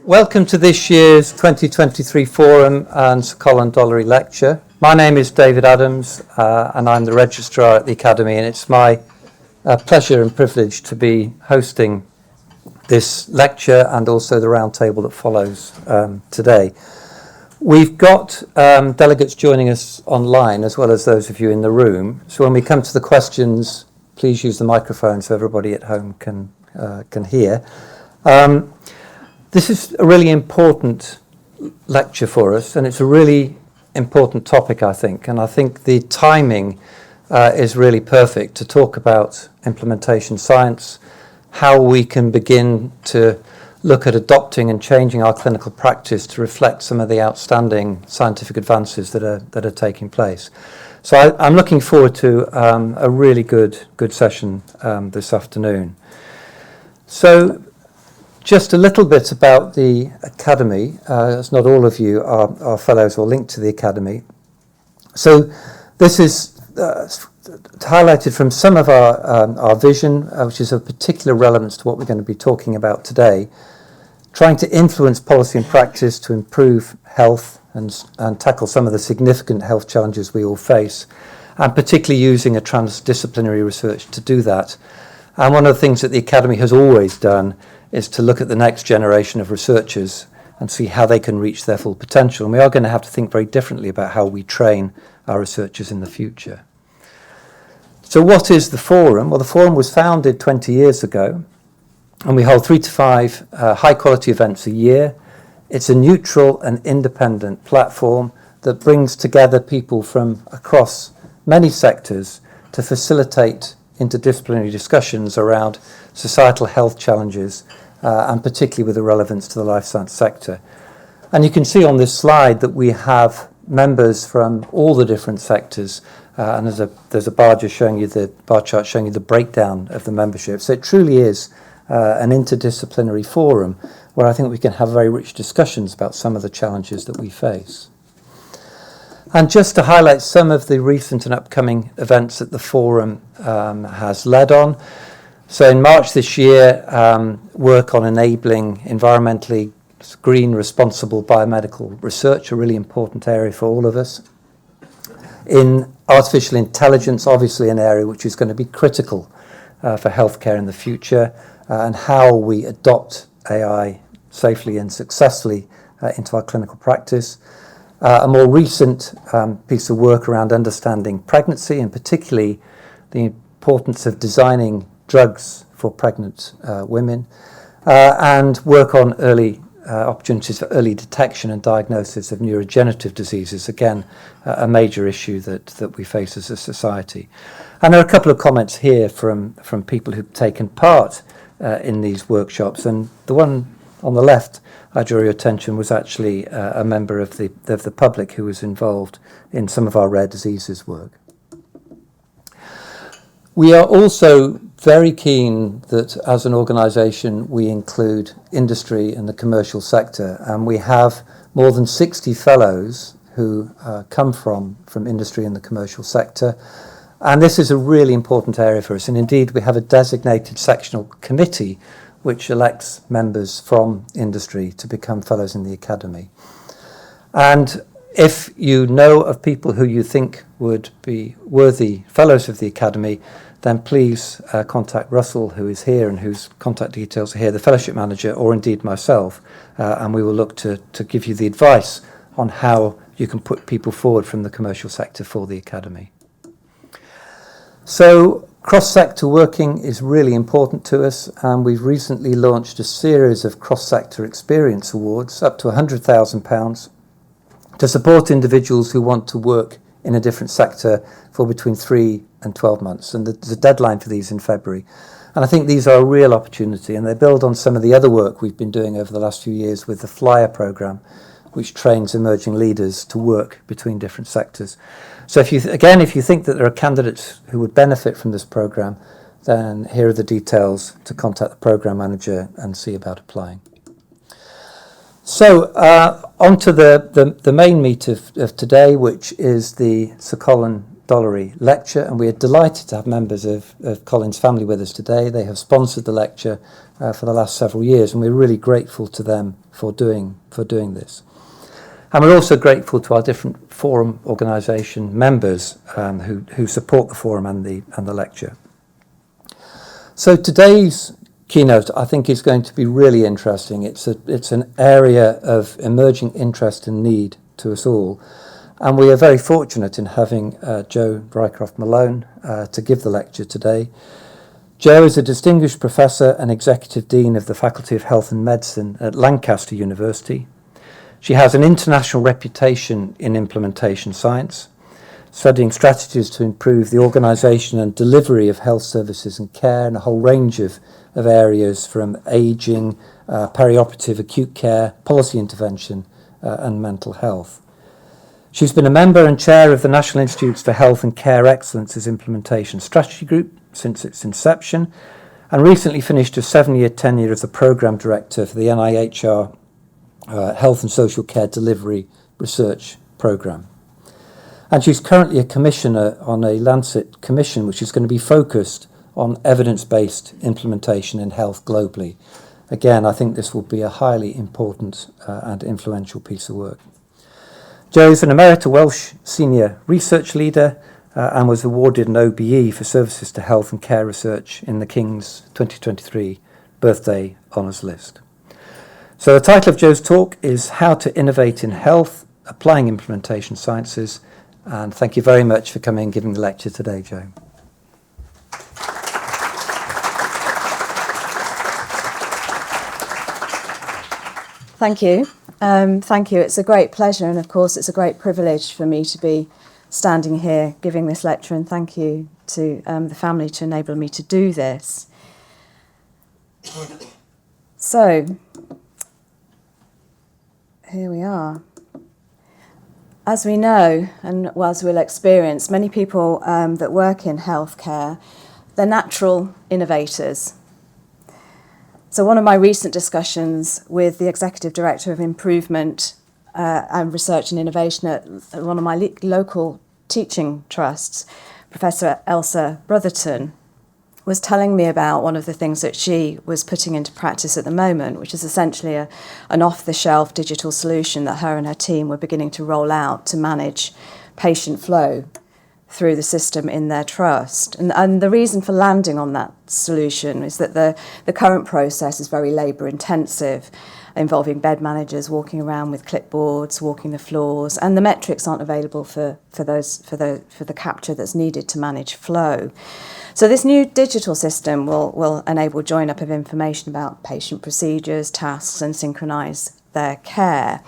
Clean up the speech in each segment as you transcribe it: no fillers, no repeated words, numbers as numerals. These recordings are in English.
Welcome to this year's 2023 Forum and Sir Colin Dollery Lecture. My name is David Adams and I'm the Registrar at the Academy, and it's my pleasure and privilege to be hosting this lecture and also the roundtable that follows today. We've got delegates joining us online as well as those of you in the room. So when we come to the questions, please use the microphone so everybody at home can hear. This is a really important lecture for us, and it's a really important topic, I think. And I think the timing is really perfect to talk about implementation science, how we can begin to look at adopting and changing our clinical practice to reflect some of the outstanding scientific advances that are taking place. So I'm looking forward to a really good session this afternoon. So just a little bit about the Academy, as not all of you are fellows or linked to the Academy. So this is highlighted from some of our vision, which is of particular relevance to what we're going to be talking about today, trying to influence policy and practice to improve health and tackle some of the significant health challenges we all face, and particularly using a transdisciplinary research to do that. And one of the things that the Academy has always done is to look at the next generation of researchers and see how they can reach their full potential. And we are going to have to think very differently about how we train our researchers in the future. So what is the Forum? Well, the Forum was founded 20 years ago, and we hold 3 to 5 high-quality events a year. It's a neutral and independent platform that brings together people from across many sectors to facilitate interdisciplinary discussions around societal health challenges, and particularly with the relevance to the life science sector. And you can see on this slide that we have members from all the different sectors, and there's a bar just showing you the bar chart showing you the breakdown of the membership. So it truly is an interdisciplinary forum where I think we can have very rich discussions about some of the challenges that we face. And just to highlight some of the recent and upcoming events that the Forum has led on. So in March this year, work on enabling environmentally green, responsible biomedical research, a really important area for all of us. In artificial intelligence, obviously an area which is going to be critical for healthcare in the future, and how we adopt AI safely and successfully into our clinical practice. A more recent piece of work around understanding pregnancy, and particularly the importance of designing drugs for pregnant women, and work on early opportunities for early detection and diagnosis of neurodegenerative diseases, again, a major issue that we face as a society. And there are a couple of comments here from people who've taken part in these workshops, and the one on the left I draw your attention was actually a member of the public who was involved in some of our rare diseases work. We are also very keen that as an organisation we include industry and the commercial sector, and we have more than 60 fellows who come from industry and the commercial sector, and this is a really important area for us. And indeed we have a designated sectional committee which elects members from industry to become fellows in the Academy. And if you know of people who you think would be worthy fellows of the Academy, then please contact Russell, who is here and whose contact details are here, the fellowship manager, or indeed myself, and we will look to give you the advice on how you can put people forward from the commercial sector for the Academy. So cross-sector working is really important to us, and we've recently launched a series of cross-sector experience awards, up to £100,000, to support individuals who want to work in a different sector for between 3 and 12 months. And there's a deadline for these in February. And I think these are a real opportunity, and they build on some of the other work we've been doing over the last few years with the Flyer programme, which trains emerging leaders to work between different sectors. So if you think that there are candidates who would benefit from this programme, then here are the details to contact the programme manager and see about applying. So on to the main meat of today, which is the Sir Colin Dollery lecture, and we are delighted to have members of Colin's family with us today. They have sponsored the lecture for the last several years, and we're really grateful to them for doing this. And we're also grateful to our different forum organisation members who support the forum and the lecture. So today's keynote, I think, is going to be really interesting. It's an area of emerging interest and need to us all. And we are very fortunate in having Jo Rycroft Malone to give the lecture today. Jo is a distinguished professor and executive dean of the Faculty of Health and Medicine at Lancaster University. She has an international reputation in implementation science, studying strategies to improve the organisation and delivery of health services and care in a whole range of areas, from ageing, perioperative acute care, policy intervention and mental health. She's been a member and chair of the National Institutes for Health and Care Excellence's Implementation Strategy Group since its inception, and recently finished a 7-year tenure as the Programme Director for the NIHR Health and Social Care Delivery Research Programme. And she's currently a commissioner on a Lancet commission, which is going to be focused on evidence-based implementation in health globally. Again, I think this will be a highly important and influential piece of work. Jo is an Emeritus Welsh Senior Research Leader and was awarded an OBE for services to health and care research in the King's 2023 Birthday Honours List. So the title of Jo's talk is How to Innovate in Health, Applying Implementation Sciences. And thank you very much for coming and giving the lecture today, Jo. Thank you. Thank you. It's a great pleasure, and of course it's a great privilege for me to be standing here giving this lecture, and thank you to the family to enable me to do this. So, here we are. As we know, and as we'll experience, many people that work in healthcare, they're natural innovators. So one of my recent discussions with the Executive Director of Improvement and Research and Innovation at one of my local teaching trusts, Professor Elsa Brotherton, was telling me about one of the things that she was putting into practice at the moment, which is essentially an off-the-shelf digital solution that her and her team were beginning to roll out to manage patient flow through the system in their trust. And the reason for landing on that solution is that the current process is very labour intensive, involving bed managers walking around with clipboards, walking the floors, and the metrics aren't available for the capture that's needed to manage flow. So this new digital system will enable join-up of information about patient procedures, tasks, and synchronise their care.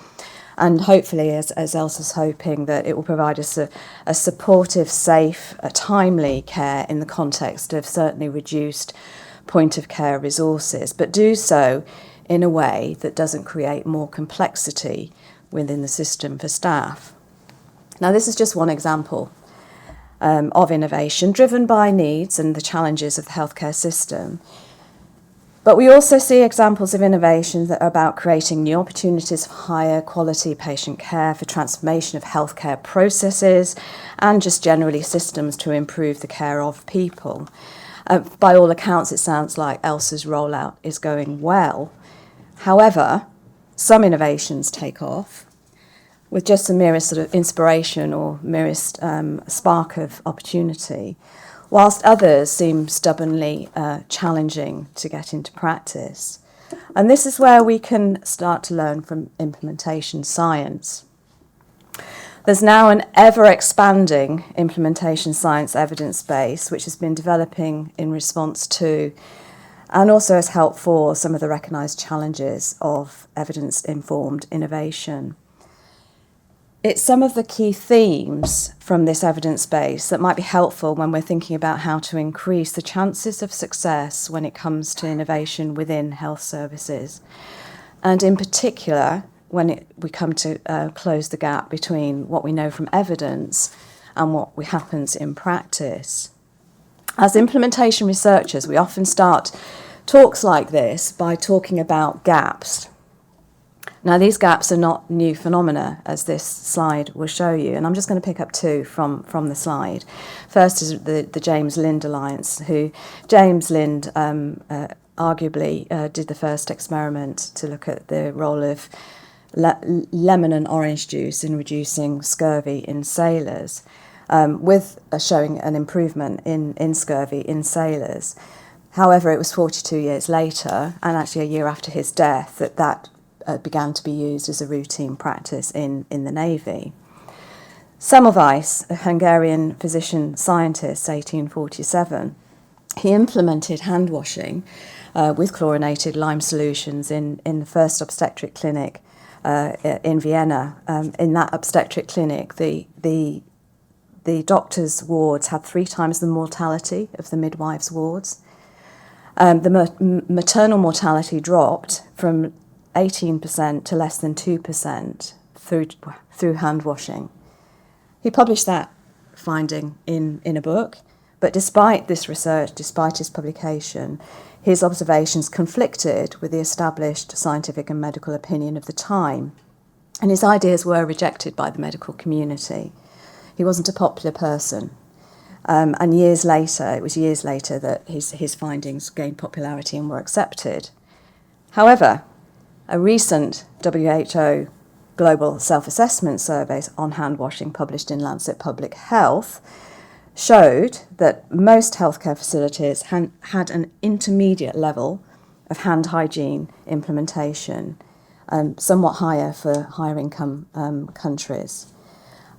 And hopefully, as Elsa's hoping, that it will provide us a supportive, safe, timely care in the context of certainly reduced point-of-care resources, but do so in a way that doesn't create more complexity within the system for staff. Now, this is just one example of innovation driven by needs and the challenges of the healthcare system. But we also see examples of innovation that are about creating new opportunities for higher quality patient care, for transformation of healthcare processes, and just generally systems to improve the care of people. By all accounts, it sounds like Elsa's rollout is going well. However, some innovations take off with just the merest sort of inspiration or merest spark of opportunity, whilst others seem stubbornly challenging to get into practice. And this is where we can start to learn from implementation science. There's now an ever-expanding implementation science evidence base, which has been developing in response to, and also has helped for, some of the recognised challenges of evidence-informed innovation. It's some of the key themes from this evidence base that might be helpful when we're thinking about how to increase the chances of success when it comes to innovation within health services. And in particular, when we come to close the gap between what we know from evidence and what happens in practice. As implementation researchers, we often start talks like this by talking about gaps. Now, these gaps are not new phenomena, as this slide will show you, and I'm just going to pick up two from the slide. First is the James Lind Alliance, who James Lind arguably did the first experiment to look at the role of lemon and orange juice in reducing scurvy in sailors, with showing an improvement in scurvy in sailors. However, it was 42 years later, and actually a year after his death, that began to be used as a routine practice in the Navy. Semmelweis, a Hungarian physician-scientist, 1847, he implemented hand washing with chlorinated lime solutions in the first obstetric clinic in Vienna. In that obstetric clinic, the doctors' wards had 3 times the mortality of the midwives' wards. The maternal mortality dropped from 18% to less than 2% through hand washing. He published that finding in a book, but despite this research, despite his publication, his observations conflicted with the established scientific and medical opinion of the time, and his ideas were rejected by the medical community. He wasn't a popular person, and it was years later that his findings gained popularity and were accepted. However, a recent WHO global self-assessment survey on hand washing published in Lancet Public Health showed that most healthcare facilities had an intermediate level of hand hygiene implementation, somewhat higher for higher income countries.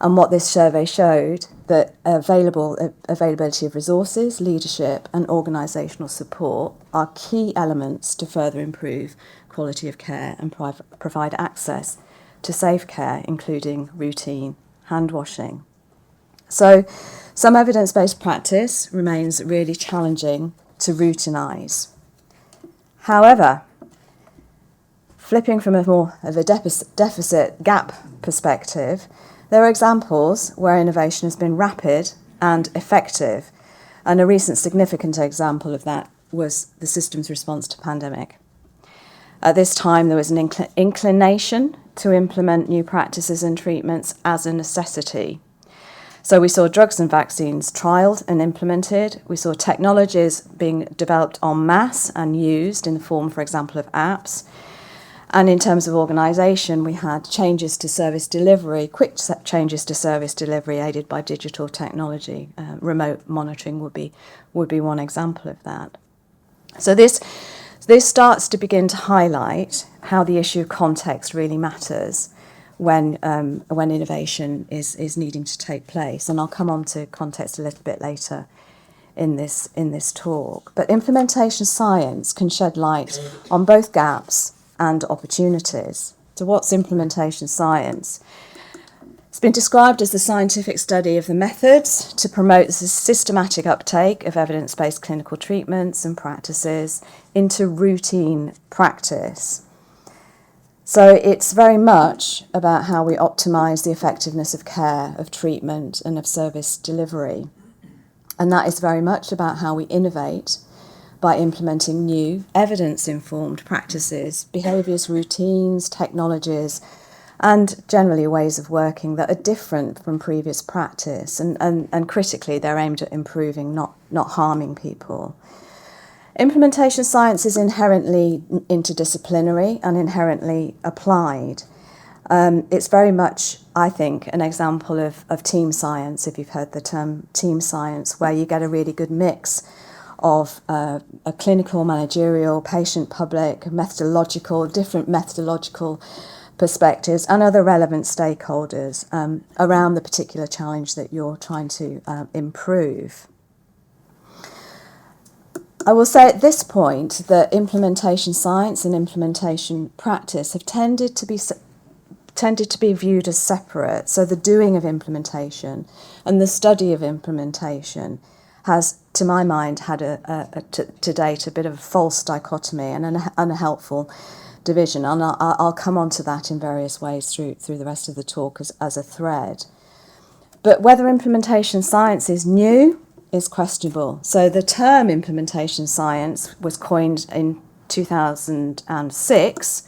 And what this survey showed, that availability of resources, leadership and organisational support are key elements to further improve quality of care and provide access to safe care, including routine hand washing. So some evidence-based practice remains really challenging to routinise. However, flipping from a more of a deficit gap perspective, there are examples where innovation has been rapid and effective, and a recent significant example of that was the system's response to pandemic. At this time, there was an inclination to implement new practices and treatments as a necessity. So we saw drugs and vaccines trialled and implemented. We saw technologies being developed en masse and used in the form, for example, of apps. And in terms of organisation, we had changes to service delivery, quick changes to service delivery aided by digital technology. Remote monitoring would be one example of that. So this starts to begin to highlight how the issue of context really matters when innovation is needing to take place. And I'll come on to context a little bit later in this talk. But implementation science can shed light on both gaps and opportunities. So what's implementation science? It's been described as the scientific study of the methods to promote the systematic uptake of evidence-based clinical treatments and practices into routine practice. So it's very much about how we optimise the effectiveness of care, of treatment and of service delivery. And that is very much about how we innovate by implementing new evidence-informed practices, behaviours, routines, technologies, and generally ways of working that are different from previous practice. And critically, they're aimed at improving, not harming people. Implementation science is inherently interdisciplinary and inherently applied. It's very much, I think, an example of team science, if you've heard the term team science, where you get a really good mix of a clinical, managerial, patient, public, different methodological perspectives and other relevant stakeholders around the particular challenge that you're trying to improve. I will say at this point that implementation science and implementation practice have tended to be viewed as separate. So the doing of implementation and the study of implementation has, to my mind, had to date a bit of a false dichotomy and an unhelpful division. And I'll come on to that in various ways through the rest of the talk as a thread. But whether implementation science is new is questionable. So the term implementation science was coined in 2006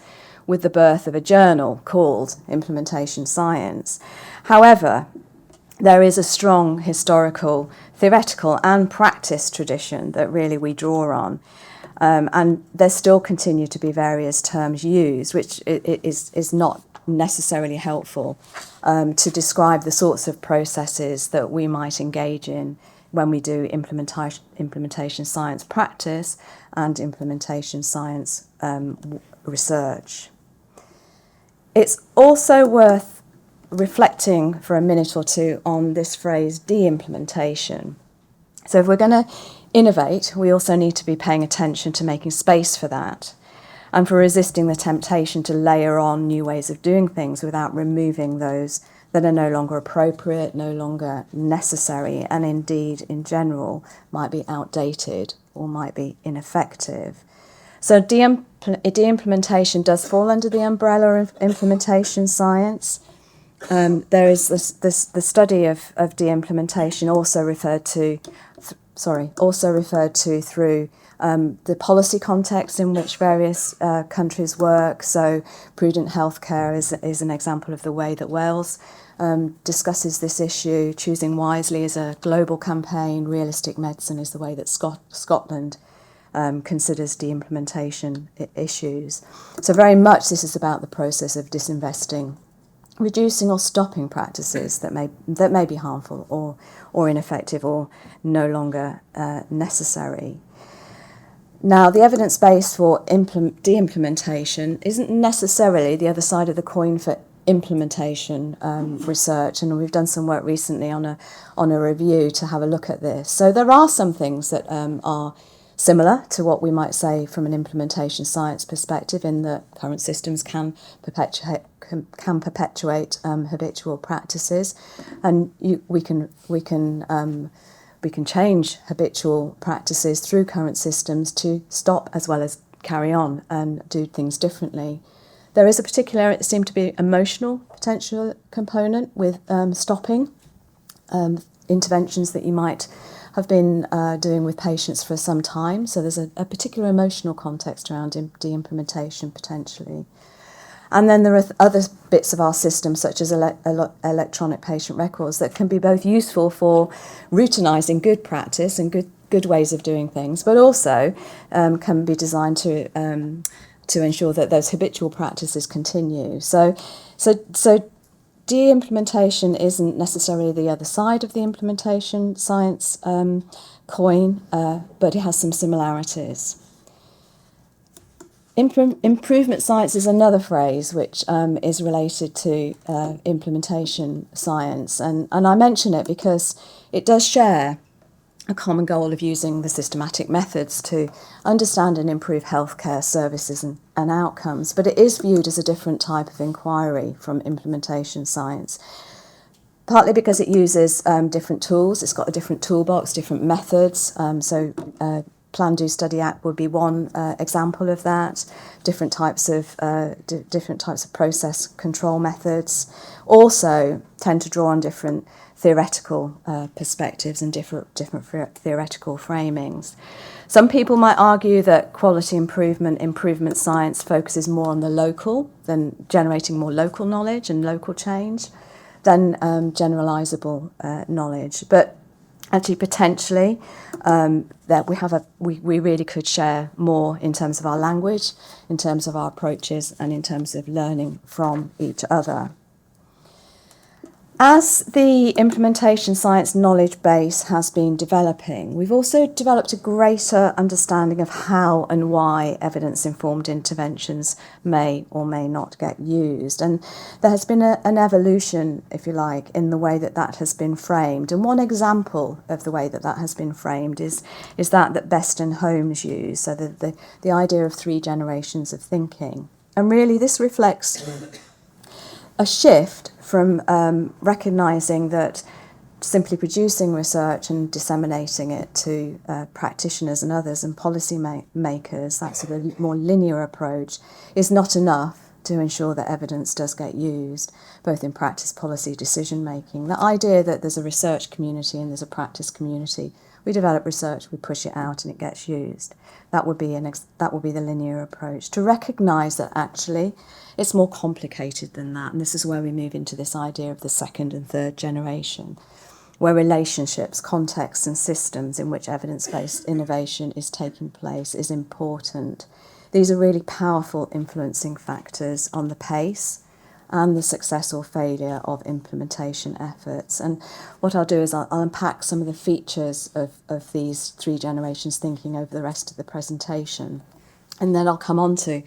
with the birth of a journal called Implementation Science. However, there is a strong historical, theoretical and practice tradition that really we draw on. And there still continue to be various terms used, which is not necessarily helpful to describe the sorts of processes that we might engage in when we do implementation science practice and implementation science research. It's also worth reflecting for a minute or two on this phrase de-implementation. So if we're going to innovate, we also need to be paying attention to making space for that and for resisting the temptation to layer on new ways of doing things without removing those that are no longer appropriate, no longer necessary, and indeed, in general, might be outdated or might be ineffective. So de-implementation does fall under the umbrella of implementation science. There is the study of de-implementation also referred to through the policy context in which various countries work. So prudent healthcare is an example of the way that Wales discusses this issue. Choosing wisely is a global campaign. Realistic medicine is the way that Scotland considers de-implementation issues. So very much this is about the process of disinvesting, reducing or stopping practices that may be harmful or ineffective or no longer necessary. Now, the evidence base for de-implementation isn't necessarily the other side of the coin for implementation research, and we've done some work recently on a review to have a look at this. So there are some things that are similar to what we might say from an implementation science perspective, in that current systems can perpetuate habitual practices, and we can change habitual practices through current systems to stop as well as carry on and do things differently. There is a particular, it seemed to be, emotional potential component with stopping interventions that you might have been doing with patients for some time. So there's a particular emotional context around de-implementation potentially. And then there are other bits of our system, such as electronic patient records, that can be both useful for routinizing good practice and good ways of doing things, but also can be designed to ensure that those habitual practices continue. So de-implementation isn't necessarily the other side of the implementation science coin, but it has some similarities. Improvement science is another phrase which is related to implementation science, and I mention it because it does share a common goal of using the systematic methods to understand and improve healthcare services and outcomes, but it is viewed as a different type of inquiry from implementation science, partly because it uses different tools. It's got a different toolbox, different methods, Plan, Do, Study, Act would be one example of that. Different types of process control methods also tend to draw on different theoretical perspectives and different theoretical framings. Some people might argue that quality improvement science focuses more on the local, than generating more local knowledge and local change than generalizable knowledge. But actually, potentially, that we really could share more in terms of our language, in terms of our approaches, and in terms of learning from each other. As the implementation science knowledge base has been developing, we've also developed a greater understanding of how and why evidence-informed interventions may or may not get used. And there has been an evolution, if you like, in the way that has been framed. And one example of the way that has been framed is that Best and Holmes use, so the idea of 3 generations of thinking. And really this reflects a shift from recognising that simply producing research and disseminating it to practitioners and others and policy makers, that sort of more linear approach, is not enough to ensure that evidence does get used, both in practice, policy, decision making. The idea that there's a research community and there's a practice community We develop research, we push it out, and it gets used. That would be the linear approach. To recognise that actually it's more complicated than that, and this is where we move into this idea of the second and third generation, where relationships, contexts, and systems in which evidence-based innovation is taking place is important. These are really powerful influencing factors on the pace and the success or failure of implementation efforts. And what I'll do is I'll unpack some of the features of these three generations thinking over the rest of the presentation. And then I'll come on to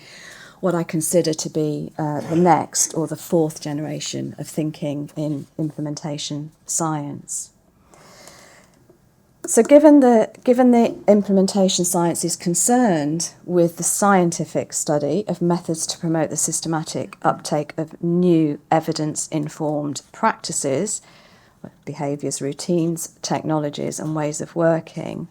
what I consider to be the next or the fourth generation of thinking in implementation science. So given the implementation science is concerned with the scientific study of methods to promote the systematic uptake of new evidence-informed practices, behaviours, routines, technologies and ways of working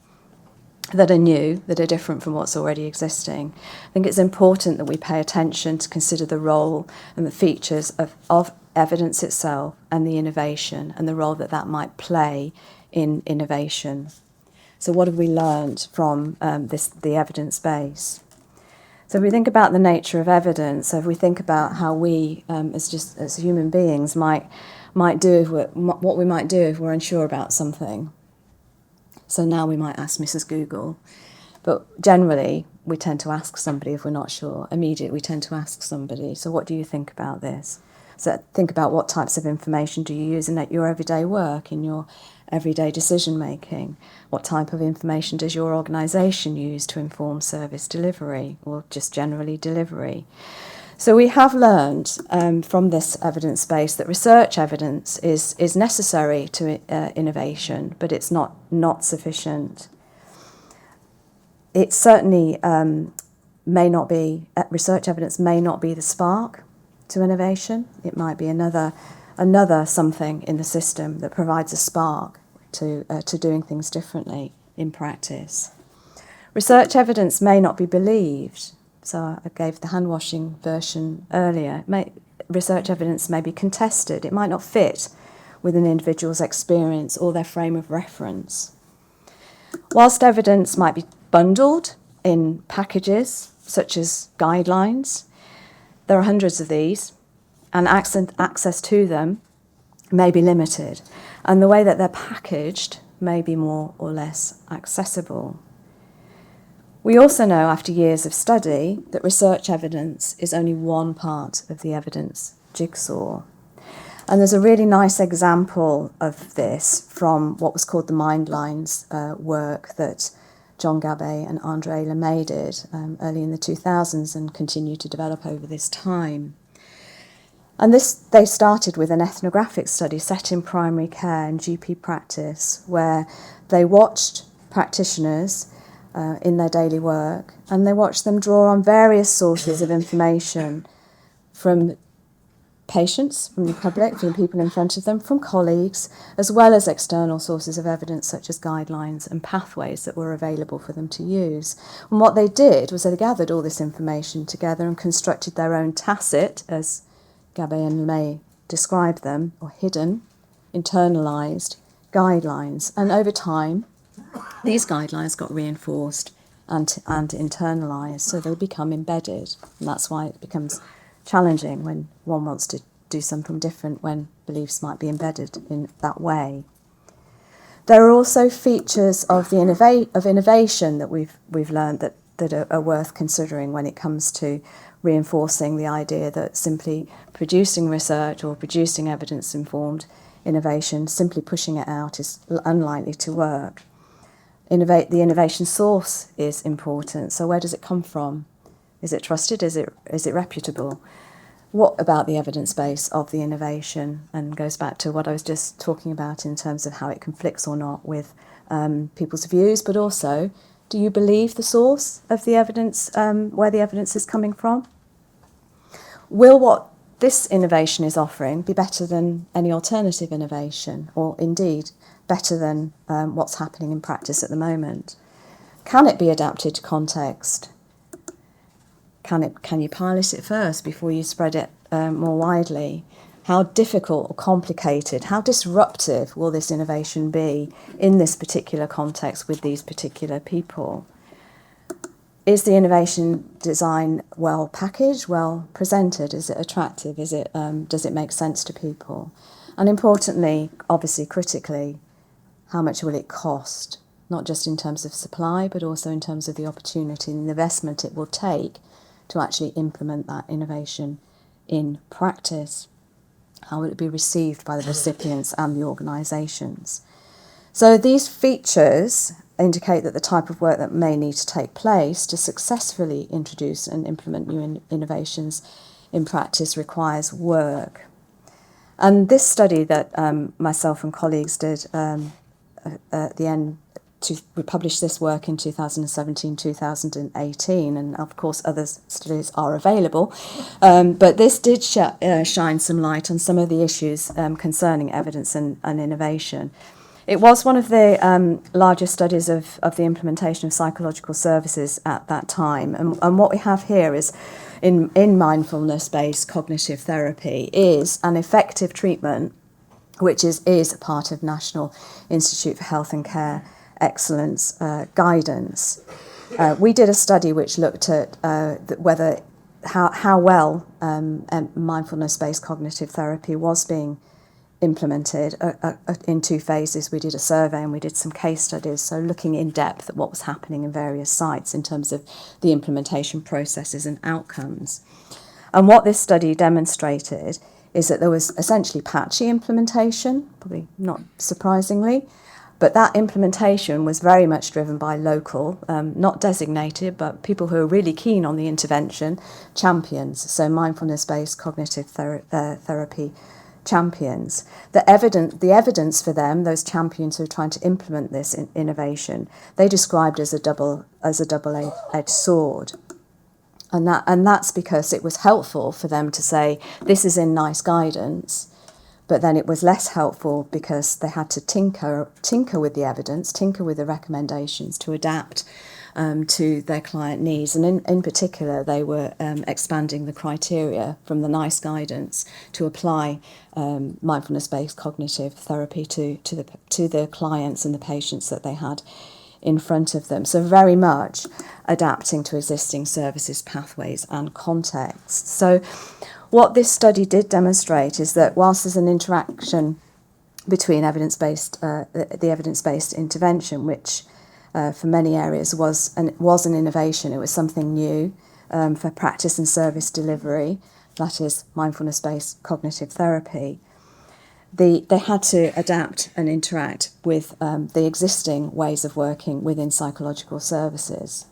that are new, that are different from what's already existing, I think it's important that we pay attention to consider the role and the features of evidence itself and the innovation and the role that might play in innovation. So what have we learned from the evidence base? So if we think about the nature of evidence, so if we think about how we, as human beings, might do what we might do if we're unsure about something. So now we might ask Mrs. Google, but generally we tend to ask somebody if we're not sure. Immediately we tend to ask somebody, so what do you think about this? So think about what types of information do you use in your everyday work, in your everyday decision making. What type of information does your organisation use to inform service delivery or just generally delivery? So we have learned from this evidence base that research evidence is necessary to innovation, but it's not sufficient. It certainly may not be, research evidence may not be the spark to innovation. It might be another something in the system that provides a spark to doing things differently in practice. Research evidence may not be believed. So I gave the hand washing version earlier. Research evidence may be contested. It might not fit with an individual's experience or their frame of reference. Whilst evidence might be bundled in packages such as guidelines, there are hundreds of these, and access to them may be limited, and the way that they're packaged may be more or less accessible. We also know, after years of study, that research evidence is only one part of the evidence jigsaw. And there's a really nice example of this from what was called the Mindlines work that John Gabay and André Lemay did early in the 2000s and continued to develop over this time. And they started with an ethnographic study set in primary care and GP practice, where they watched practitioners in their daily work, and they watched them draw on various sources of information from patients, from the public, from the people in front of them, from colleagues, as well as external sources of evidence such as guidelines and pathways that were available for them to use. And what they did was they gathered all this information together and constructed their own tacit, as Gabay and Lemay described them, or hidden, internalised guidelines. And over time, these guidelines got reinforced and internalised, so they become embedded. And that's why it becomes challenging when one wants to do something different when beliefs might be embedded in that way. There are also features of innovation that we've learned that are worth considering when it comes to reinforcing the idea that simply producing research or producing evidence-informed innovation, simply pushing it out, is unlikely to work. The innovation source is important. So where does it come from? Is it trusted? Is it reputable? What about the evidence base of the innovation? And goes back to what I was just talking about in terms of how it conflicts or not with people's views, but also, do you believe the source of the evidence, where the evidence is coming from? Will what this innovation is offering be better than any alternative innovation, or indeed better than what's happening in practice at the moment? Can it be adapted to context? Can you pilot it first before you spread it more widely? How difficult or complicated, how disruptive will this innovation be in this particular context with these particular people? Is the innovation design well packaged, well presented? Is it attractive? Does it make sense to people? And importantly, obviously critically, how much will it cost? Not just in terms of supply, but also in terms of the opportunity and the investment it will take to actually implement that innovation in practice. How will it be received by the recipients and the organisations? So these features indicate that the type of work that may need to take place to successfully introduce and implement new innovations in practice requires work. And this study that myself and colleagues did at the end, we published this work in 2017, 2018, and of course other studies are available. But this did shine some light on some of the issues concerning evidence and innovation. It was one of the largest studies of the implementation of psychological services at that time. And what we have here is, in mindfulness-based cognitive therapy, is an effective treatment which is part of National Institute for Health and Care Excellence guidance. We did a study which looked at how well mindfulness-based cognitive therapy was being implemented in two phases. We did a survey and we did some case studies, so looking in depth at what was happening in various sites in terms of the implementation processes and outcomes. And what this study demonstrated is that there was essentially patchy implementation, probably not surprisingly, but that implementation was very much driven by local, not designated, but people who are really keen on the intervention, champions, so mindfulness-based cognitive therapy champions. The evidence for them, those champions who are trying to implement this innovation, they described as a double-edged sword. And that's because it was helpful for them to say, this is in NICE guidance, but then it was less helpful because they had to tinker with the evidence, tinker with the recommendations to adapt to their client needs. And in particular, they were expanding the criteria from the NICE guidance to apply mindfulness-based cognitive therapy to the clients and the patients that they had in front of them. So very much adapting to existing services, pathways and contexts. So what this study did demonstrate is that whilst there's an interaction between the evidence-based intervention, which for many areas was an innovation, it was something new for practice and service delivery, that is mindfulness-based cognitive therapy, they had to adapt and interact with the existing ways of working within psychological services.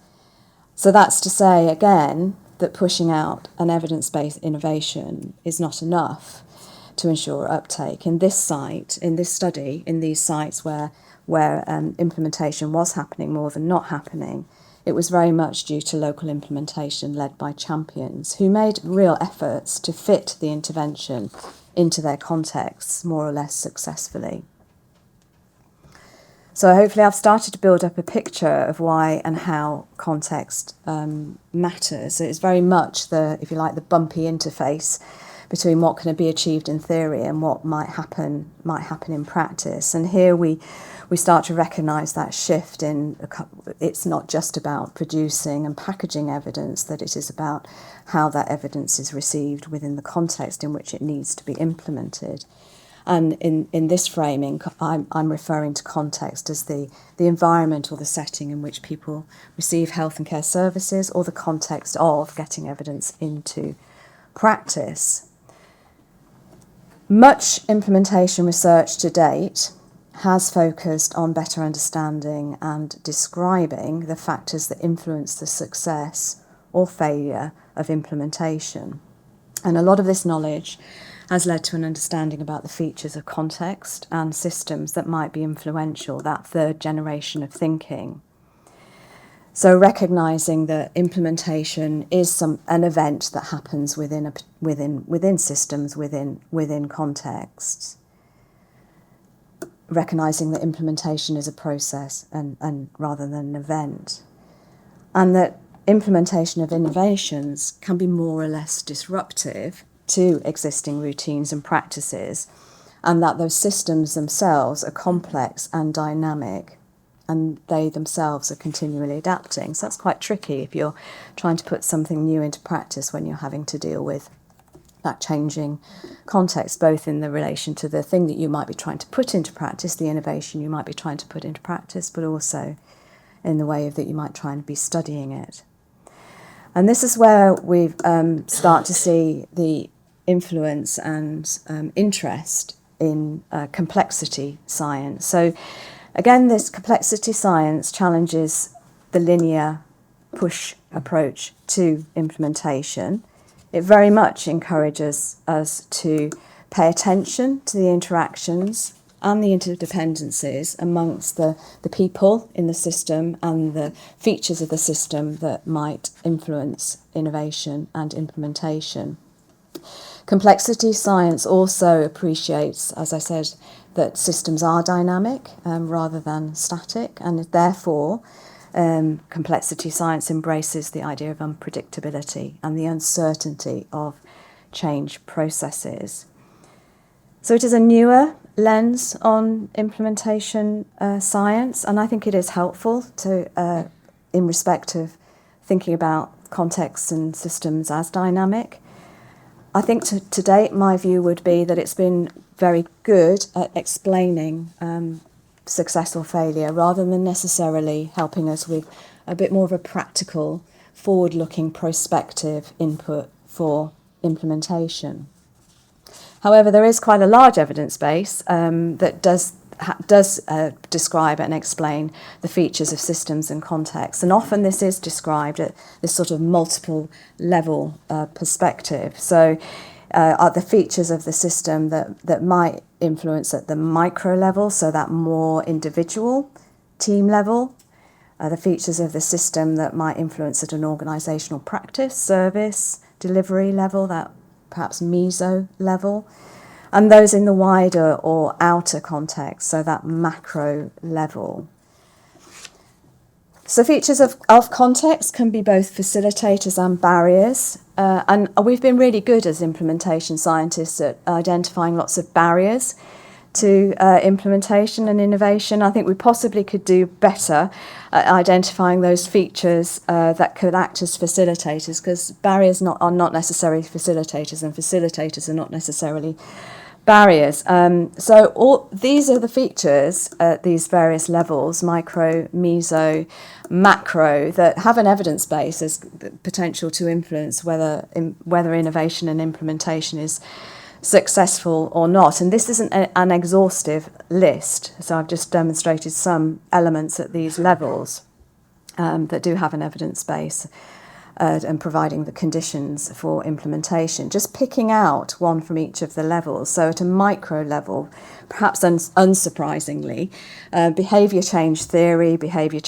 So that's to say, again, that pushing out an evidence-based innovation is not enough to ensure uptake. In this study, in these sites where implementation was happening more than not happening, it was very much due to local implementation led by champions who made real efforts to fit the intervention into their contexts more or less successfully. So hopefully I've started to build up a picture of why and how context matters. It's very much the bumpy interface between what can be achieved in theory and what might happen in practice. And here we start to recognise that shift in it's not just about producing and packaging evidence, that it is about how that evidence is received within the context in which it needs to be implemented. And in this framing, I'm referring to context as the environment or the setting in which people receive health and care services, or the context of getting evidence into practice. Much implementation research to date has focused on better understanding and describing the factors that influence the success or failure of implementation. And a lot of this knowledge has led to an understanding about the features of context and systems that might be influential, that third generation of thinking. So recognising that implementation is an event that happens within systems, within contexts. Recognising that implementation is a process and rather than an event. And that implementation of innovations can be more or less disruptive to existing routines and practices, and that those systems themselves are complex and dynamic, and they themselves are continually adapting. So that's quite tricky if you're trying to put something new into practice when you're having to deal with that changing context, both in the relation to the thing that you might be trying to put into practice, the innovation you might be trying to put into practice, but also in the way that you might try and be studying it. And this is where we start to see the influence and interest in complexity science. So again, this complexity science challenges the linear push approach to implementation. It very much encourages us to pay attention to the interactions and the interdependencies amongst the people in the system and the features of the system that might influence innovation and implementation. Complexity science also appreciates, as I said, that systems are dynamic rather than static, and therefore complexity science embraces the idea of unpredictability and the uncertainty of change processes. So it is a newer lens on implementation science, and I think it is helpful to, in respect of thinking about contexts and systems as dynamic. I think to date my view would be that it's been very good at explaining success or failure rather than necessarily helping us with a bit more of a practical, forward-looking, prospective input for implementation. However, there is quite a large evidence base that does describe and explain the features of systems and contexts, and often this is described at this sort of multiple level perspective. So are the features of the system that might influence at the micro level, so that more individual team level, the features of the system that might influence at an organisational practice, service, delivery level, that perhaps meso level, and those in the wider or outer context, so that macro level. So features of context can be both facilitators and barriers, and we've been really good as implementation scientists at identifying lots of barriers to implementation and innovation. I think we possibly could do better at identifying those features that could act as facilitators, because barriers are not necessarily facilitators, and facilitators are not necessarily barriers. So all these are the features at these various levels, micro, meso, macro, that have an evidence base as potential to influence whether innovation and implementation is successful or not. And this isn't an exhaustive list, so I've just demonstrated some elements at these levels that do have an evidence base and providing the conditions for implementation. Just picking out one from each of the levels. So at a micro level, perhaps unsurprisingly, behaviour change theory, behaviour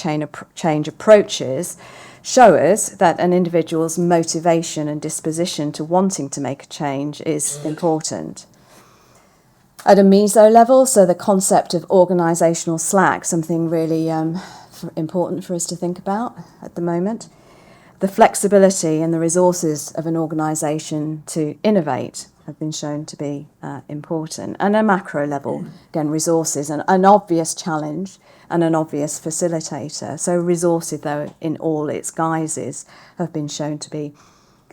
change approaches show us that an individual's motivation and disposition to wanting to make a change is important. At a meso level, so the concept of organisational slack, something really important for us to think about at the moment. The flexibility and the resources of an organisation to innovate have been shown to be important. And at a macro level, again, resources, an obvious challenge and an obvious facilitator. So resources, though, in all its guises, have been shown to be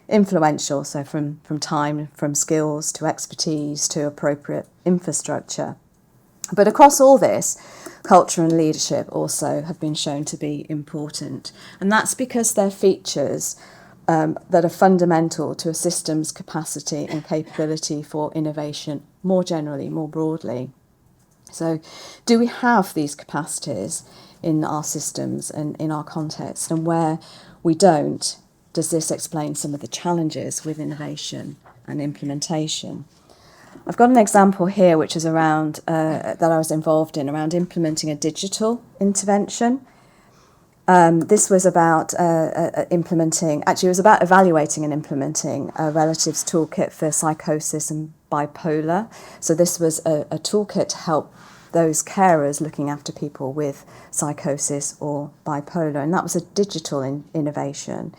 influential, so from time, from skills to expertise to appropriate infrastructure. But across all this, culture and leadership also have been shown to be important. And that's because they're features that are fundamental to a system's capacity and capability for innovation more generally, more broadly. So do we have these capacities in our systems and in our context? And where we don't, does this explain some of the challenges with innovation and implementation? I've got an example here which is around that I was involved in around implementing a digital intervention. This was about it was about evaluating and implementing a relatives toolkit for psychosis and bipolar. So this was a toolkit to help those carers looking after people with psychosis or bipolar, and that was a digital innovation.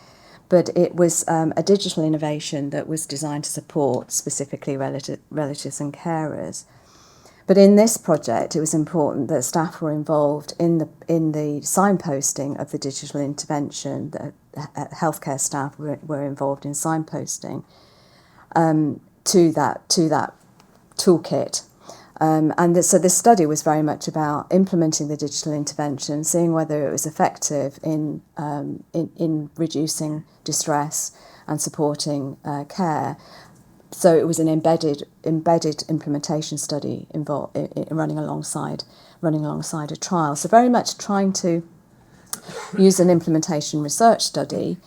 but it was a digital innovation that was designed to support specifically relatives and carers. But in this project, it was important that staff were involved in the signposting of the digital intervention. The healthcare staff were involved in signposting to that toolkit. So this study was very much about implementing the digital intervention, seeing whether it was effective in reducing distress and supporting care. So it was an embedded implementation study involved running alongside a trial. So very much trying to use an implementation research study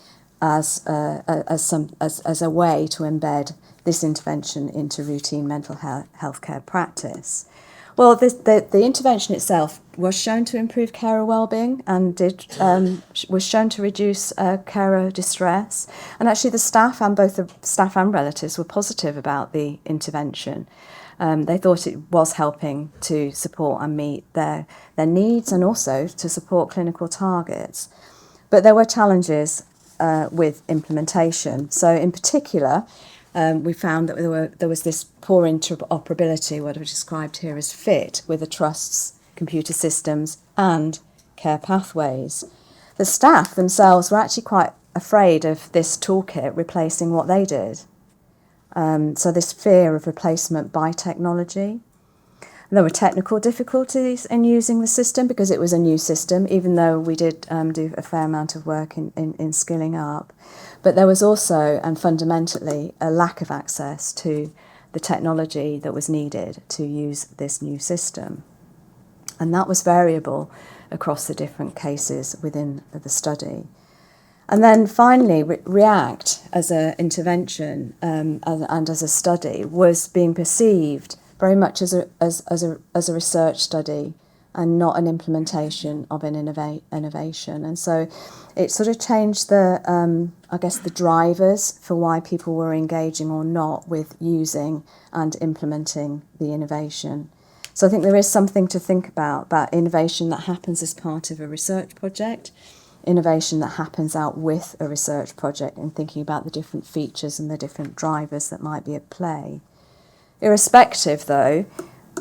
as a way to embed this intervention into routine mental health care practice. Well, the intervention itself was shown to improve carer well-being and was shown to reduce carer distress. And actually the staff and both the staff and relatives were positive about the intervention. They thought it was helping to support and meet their needs and also to support clinical targets. But there were challenges with implementation. So in particular, we found that there was this poor interoperability, what I've described here as FIT, with the Trust's computer systems and care pathways. The staff themselves were actually quite afraid of this toolkit replacing what they did. So this fear of replacement by technology. There were technical difficulties in using the system because it was a new system, even though we did do a fair amount of work in skilling up. But there was also, and fundamentally, a lack of access to the technology that was needed to use this new system. And that was variable across the different cases within the study. And then finally, REACT as an intervention and as a study was being perceived very much as a research study and not an implementation of an innovation. And so it sort of changed the drivers for why people were engaging or not with using and implementing the innovation. So I think there is something to think about innovation that happens as part of a research project, innovation that happens out with a research project, and thinking about the different features and the different drivers that might be at play. Irrespective, though,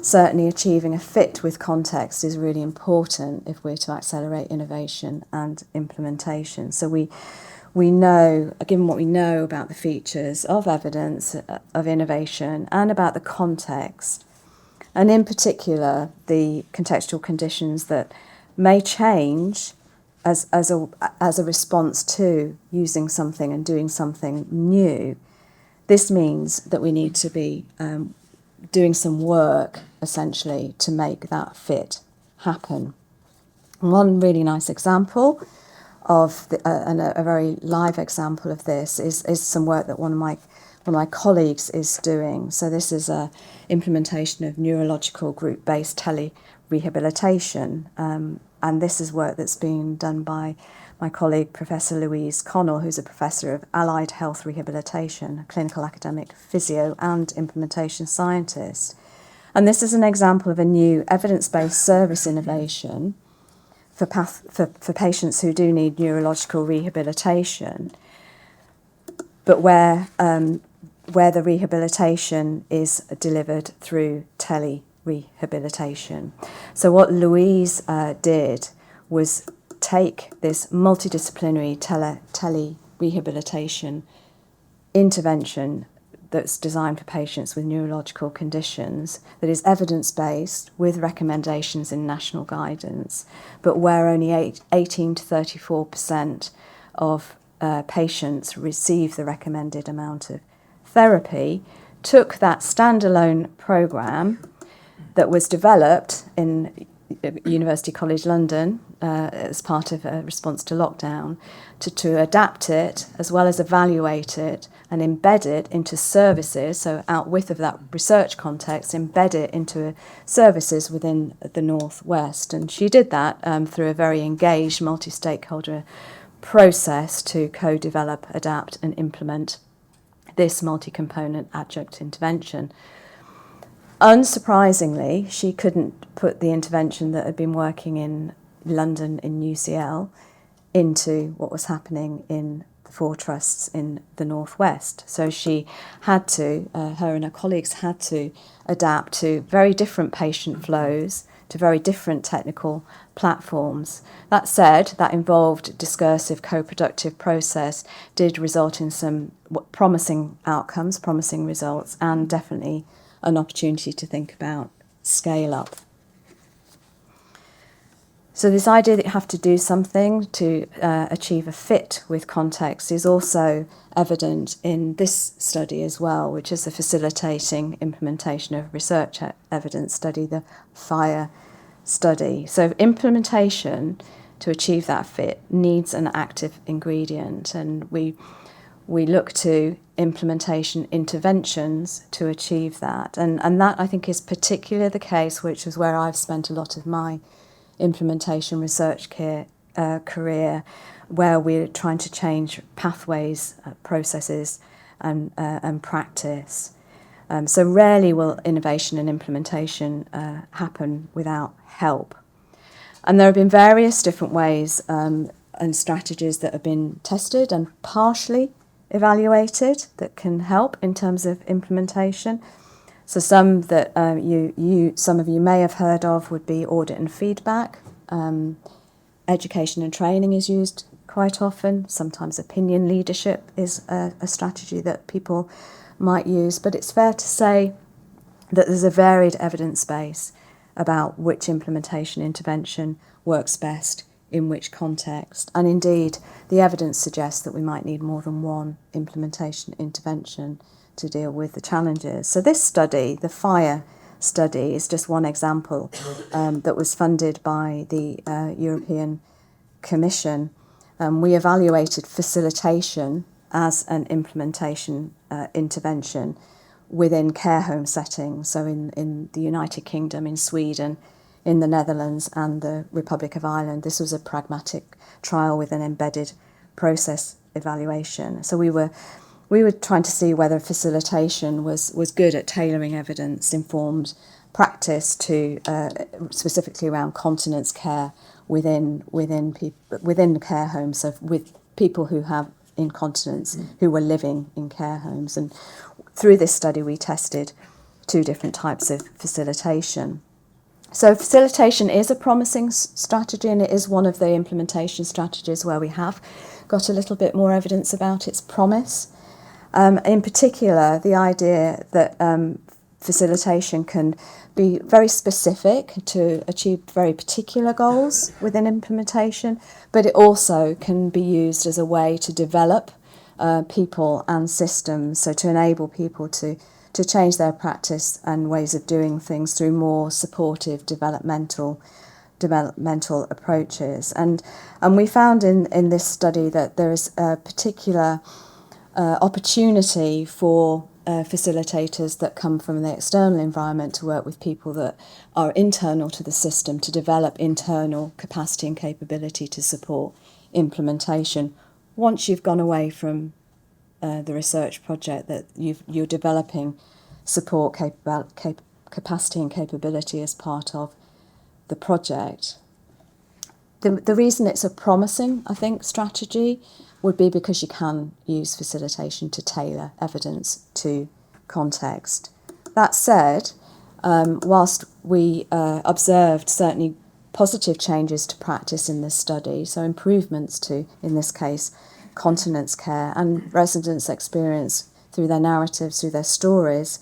certainly achieving a fit with context is really important if we're to accelerate innovation and implementation. So we know, given what we know about the features of evidence, of innovation, and about the context, and in particular the contextual conditions that may change as a response to using something and doing something new, this means that we need to be doing some work, essentially, to make that fit happen. And one really nice example of a very live example of this is some work that one of my colleagues is doing. So this is a implementation of neurological group-based tele-rehabilitation, and this is work that's being done by my colleague, Professor Louise Connell, who's a professor of allied health rehabilitation, a clinical academic physio and implementation scientist. And this is an example of a new evidence-based service innovation for patients who do need neurological rehabilitation, but where the rehabilitation is delivered through tele-rehabilitation. So what Louise did was take this multidisciplinary tele-rehabilitation intervention that's designed for patients with neurological conditions, that is evidence-based with recommendations in national guidance, but where only 18 to 34% of patients receive the recommended amount of therapy, took that standalone programme that was developed in University College London as part of a response to lockdown, to adapt it as well as evaluate it and embed it into services, so out with of that research context, embed it into services within the Northwest. And she did that through a very engaged multi-stakeholder process to co-develop, adapt and implement this multi-component adjunct intervention. Unsurprisingly, she couldn't put the intervention that had been working in London in UCL into what was happening in the 4 trusts in the Northwest. So she had to, her and her colleagues had to adapt to very different patient flows, to very different technical platforms. That said, that involved discursive, co-productive process did result in some promising outcomes, promising results, and definitely an opportunity to think about scale up. So this idea that you have to do something to achieve a fit with context is also evident in this study as well, which is the facilitating implementation of research evidence study, the FIRE study. So implementation to achieve that fit needs an active ingredient, and we look to implementation interventions to achieve that. And that, I think, is particularly the case, which is where I've spent a lot of my implementation research career, where we're trying to change pathways, processes and practice. So rarely will innovation and implementation happen without help. And there have been various different ways and strategies that have been tested and partially evaluated that can help in terms of implementation. So some that some of you may have heard of would be audit and feedback. Education and training is used quite often. Sometimes opinion leadership is a strategy that people might use. But it's fair to say that there's a varied evidence base about which implementation intervention works best in which context. And indeed, the evidence suggests that we might need more than one implementation intervention to deal with the challenges. So this study, the FIRE study, is just one example that was funded by the European Commission. We evaluated facilitation as an implementation intervention within care home settings, so in the United Kingdom, in Sweden, in the Netherlands and the Republic of Ireland. This was a pragmatic trial with an embedded process evaluation. So we were trying to see whether facilitation was good at tailoring evidence-informed practice to specifically around continence care within the care homes, so with people who have incontinence who were living in care homes. And through this study, we tested 2 different types of facilitation. So facilitation is a promising strategy, and it is one of the implementation strategies where we have got a little bit more evidence about its promise. In particular, the idea that facilitation can be very specific to achieve very particular goals within implementation, but it also can be used as a way to develop people and systems, so to enable people to change their practice and ways of doing things through more supportive developmental approaches. And we found in this study that there is a particular opportunity for facilitators that come from the external environment to work with people that are internal to the system, to develop internal capacity and capability to support implementation. Once you've gone away from the research project, that you're developing support capacity and capability as part of the project. The reason it's a promising, I think, strategy would be because you can use facilitation to tailor evidence to context. That said, whilst we observed certainly positive changes to practice in this study, so improvements to, in this case, continence care, and residents' experience through their narratives, through their stories,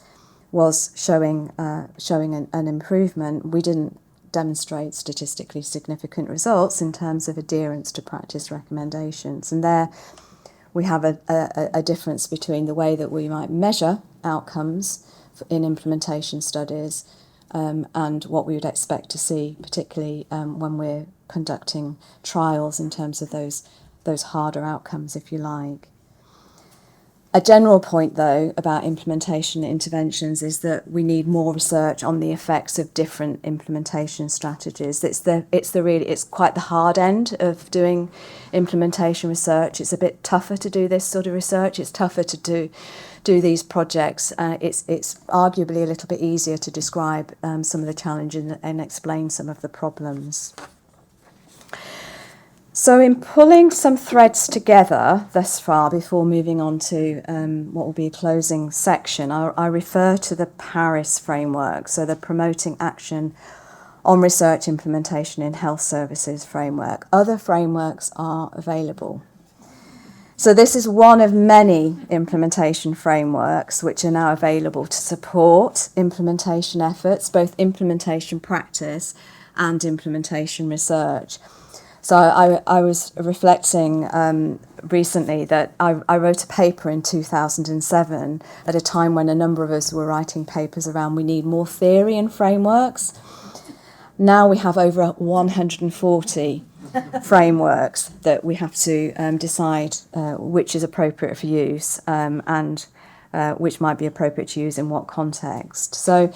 was showing an improvement, we didn't demonstrate statistically significant results in terms of adherence to practice recommendations. And there we have a difference between the way that we might measure outcomes in implementation studies and what we would expect to see, particularly when we're conducting trials in terms of those harder outcomes, if you like. A general point, though, about implementation interventions is that we need more research on the effects of different implementation strategies. It's quite the hard end of doing implementation research. It's a bit tougher to do this sort of research. It's tougher to do these projects. It's arguably a little bit easier to describe some of the challenges and explain some of the problems. So in pulling some threads together thus far, before moving on to what will be a closing section, I refer to the Paris framework, so the Promoting Action on Research Implementation in Health Services framework. Other frameworks are available. So this is one of many implementation frameworks which are now available to support implementation efforts, both implementation practice and implementation research. So I was reflecting recently that I wrote a paper in 2007 at a time when a number of us were writing papers around we need more theory and frameworks. Now we have over 140 frameworks that we have to decide which is appropriate for use and which might be appropriate to use in what context. So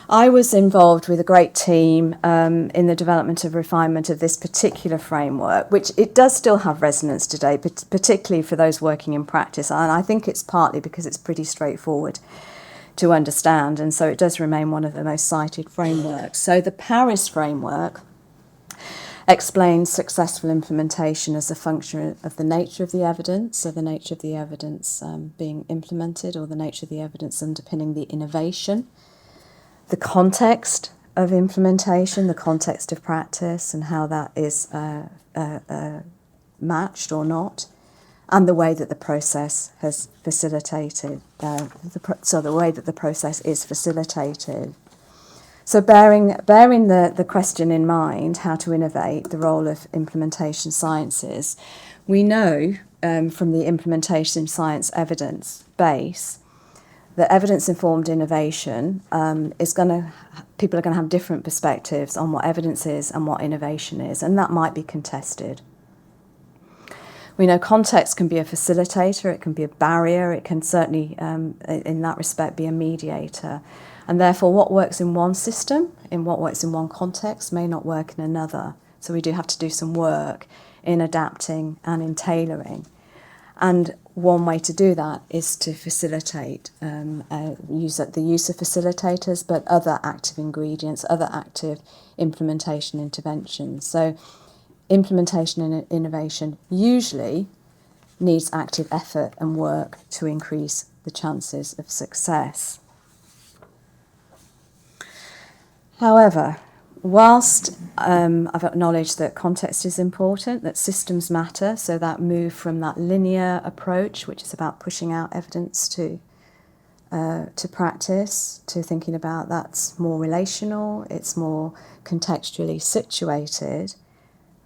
I was involved with a great team in the development of refinement of this particular framework, which it does still have resonance today, particularly for those working in practice. And I think it's partly because it's pretty straightforward to understand, and so it does remain one of the most cited frameworks. So the Paris framework explains successful implementation as a function of the nature of the evidence, so the nature of the evidence being implemented, or the nature of the evidence underpinning the innovation, the context of implementation, the context of practice, and how that is matched or not, and the way that the process has facilitated, the way that the process is facilitated. So bearing the question in mind, how to innovate, the role of implementation sciences, we know from the implementation science evidence base that evidence-informed innovation people are going to have different perspectives on what evidence is and what innovation is, and that might be contested. We know context can be a facilitator, it can be a barrier, it can certainly, in that respect, be a mediator. And therefore, what works in one system, what works in one context, may not work in another. So we do have to do some work in adapting and in tailoring. And one way to do that is to facilitate, the use of facilitators, but other active ingredients, other active implementation interventions. So implementation and innovation usually needs active effort and work to increase the chances of success. However, whilst I've acknowledged that context is important, that systems matter, so that move from that linear approach, which is about pushing out evidence to practice, to thinking about that's more relational, it's more contextually situated,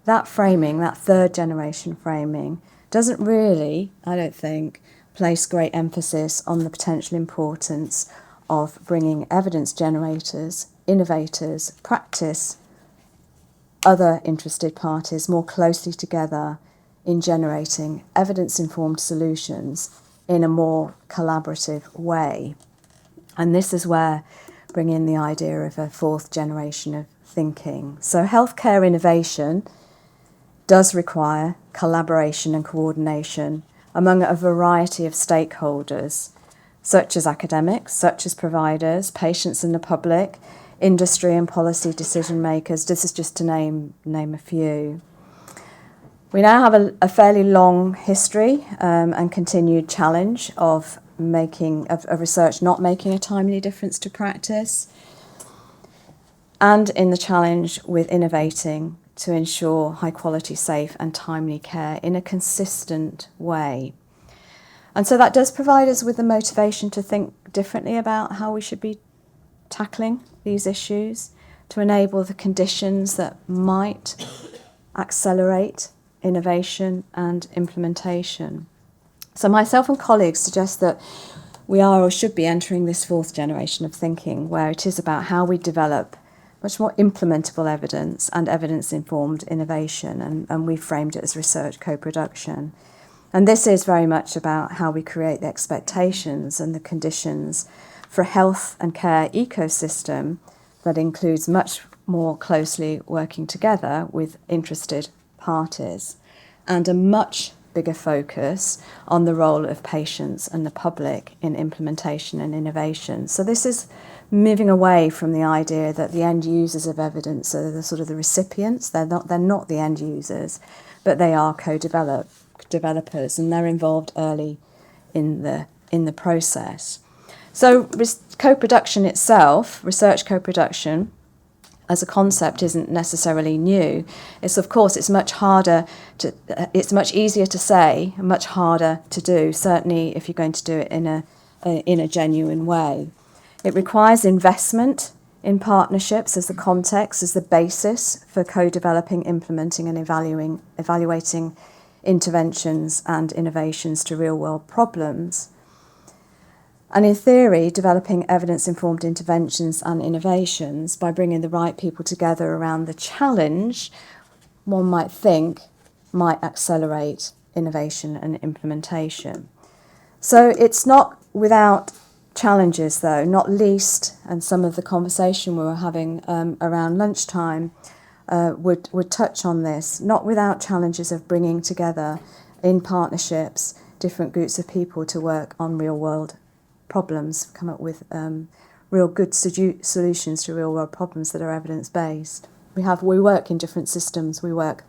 that framing, that third generation framing, doesn't really, I don't think, place great emphasis on the potential importance of bringing evidence generators, innovators, practice, other interested parties more closely together in generating evidence-informed solutions in a more collaborative way. And this is where bring in the idea of a fourth generation of thinking. So healthcare innovation does require collaboration and coordination among a variety of stakeholders, such as academics, such as providers, patients and the public, industry and policy decision makers. This is just to name a few. We now have a fairly long history and continued challenge of research not making a timely difference to practice, and in the challenge with innovating to ensure high quality, safe and timely care in a consistent way. And so that does provide us with the motivation to think differently about how we should be tackling these issues, to enable the conditions that might accelerate innovation and implementation. So myself and colleagues suggest that we are or should be entering this fourth generation of thinking, where it is about how we develop much more implementable evidence and evidence-informed innovation, and we framed it as research co-production. And this is very much about how we create the expectations and the conditions for a health and care ecosystem that includes much more closely working together with interested parties, and a much bigger focus on the role of patients and the public in implementation and innovation. So this is moving away from the idea that the end users of evidence are the sort of the recipients. They're not the end users, but they are co-developers, and they're involved early in the process. So co-production itself, research co-production, as a concept isn't necessarily new. It's much harder to, it's much easier to say, and much harder to do, certainly if you're going to do it in a genuine way. It requires investment in partnerships as the context, as the basis for co-developing, implementing and evaluating interventions and innovations to real-world problems. And in theory, developing evidence-informed interventions and innovations by bringing the right people together around the challenge, one might think, might accelerate innovation and implementation. So it's not without challenges, though, not least, and some of the conversation we were having around lunchtime would touch on this, not without challenges of bringing together in partnerships different groups of people to work on real-world problems, come up with real good solutions to real-world problems that are evidence-based. We work in different systems, we work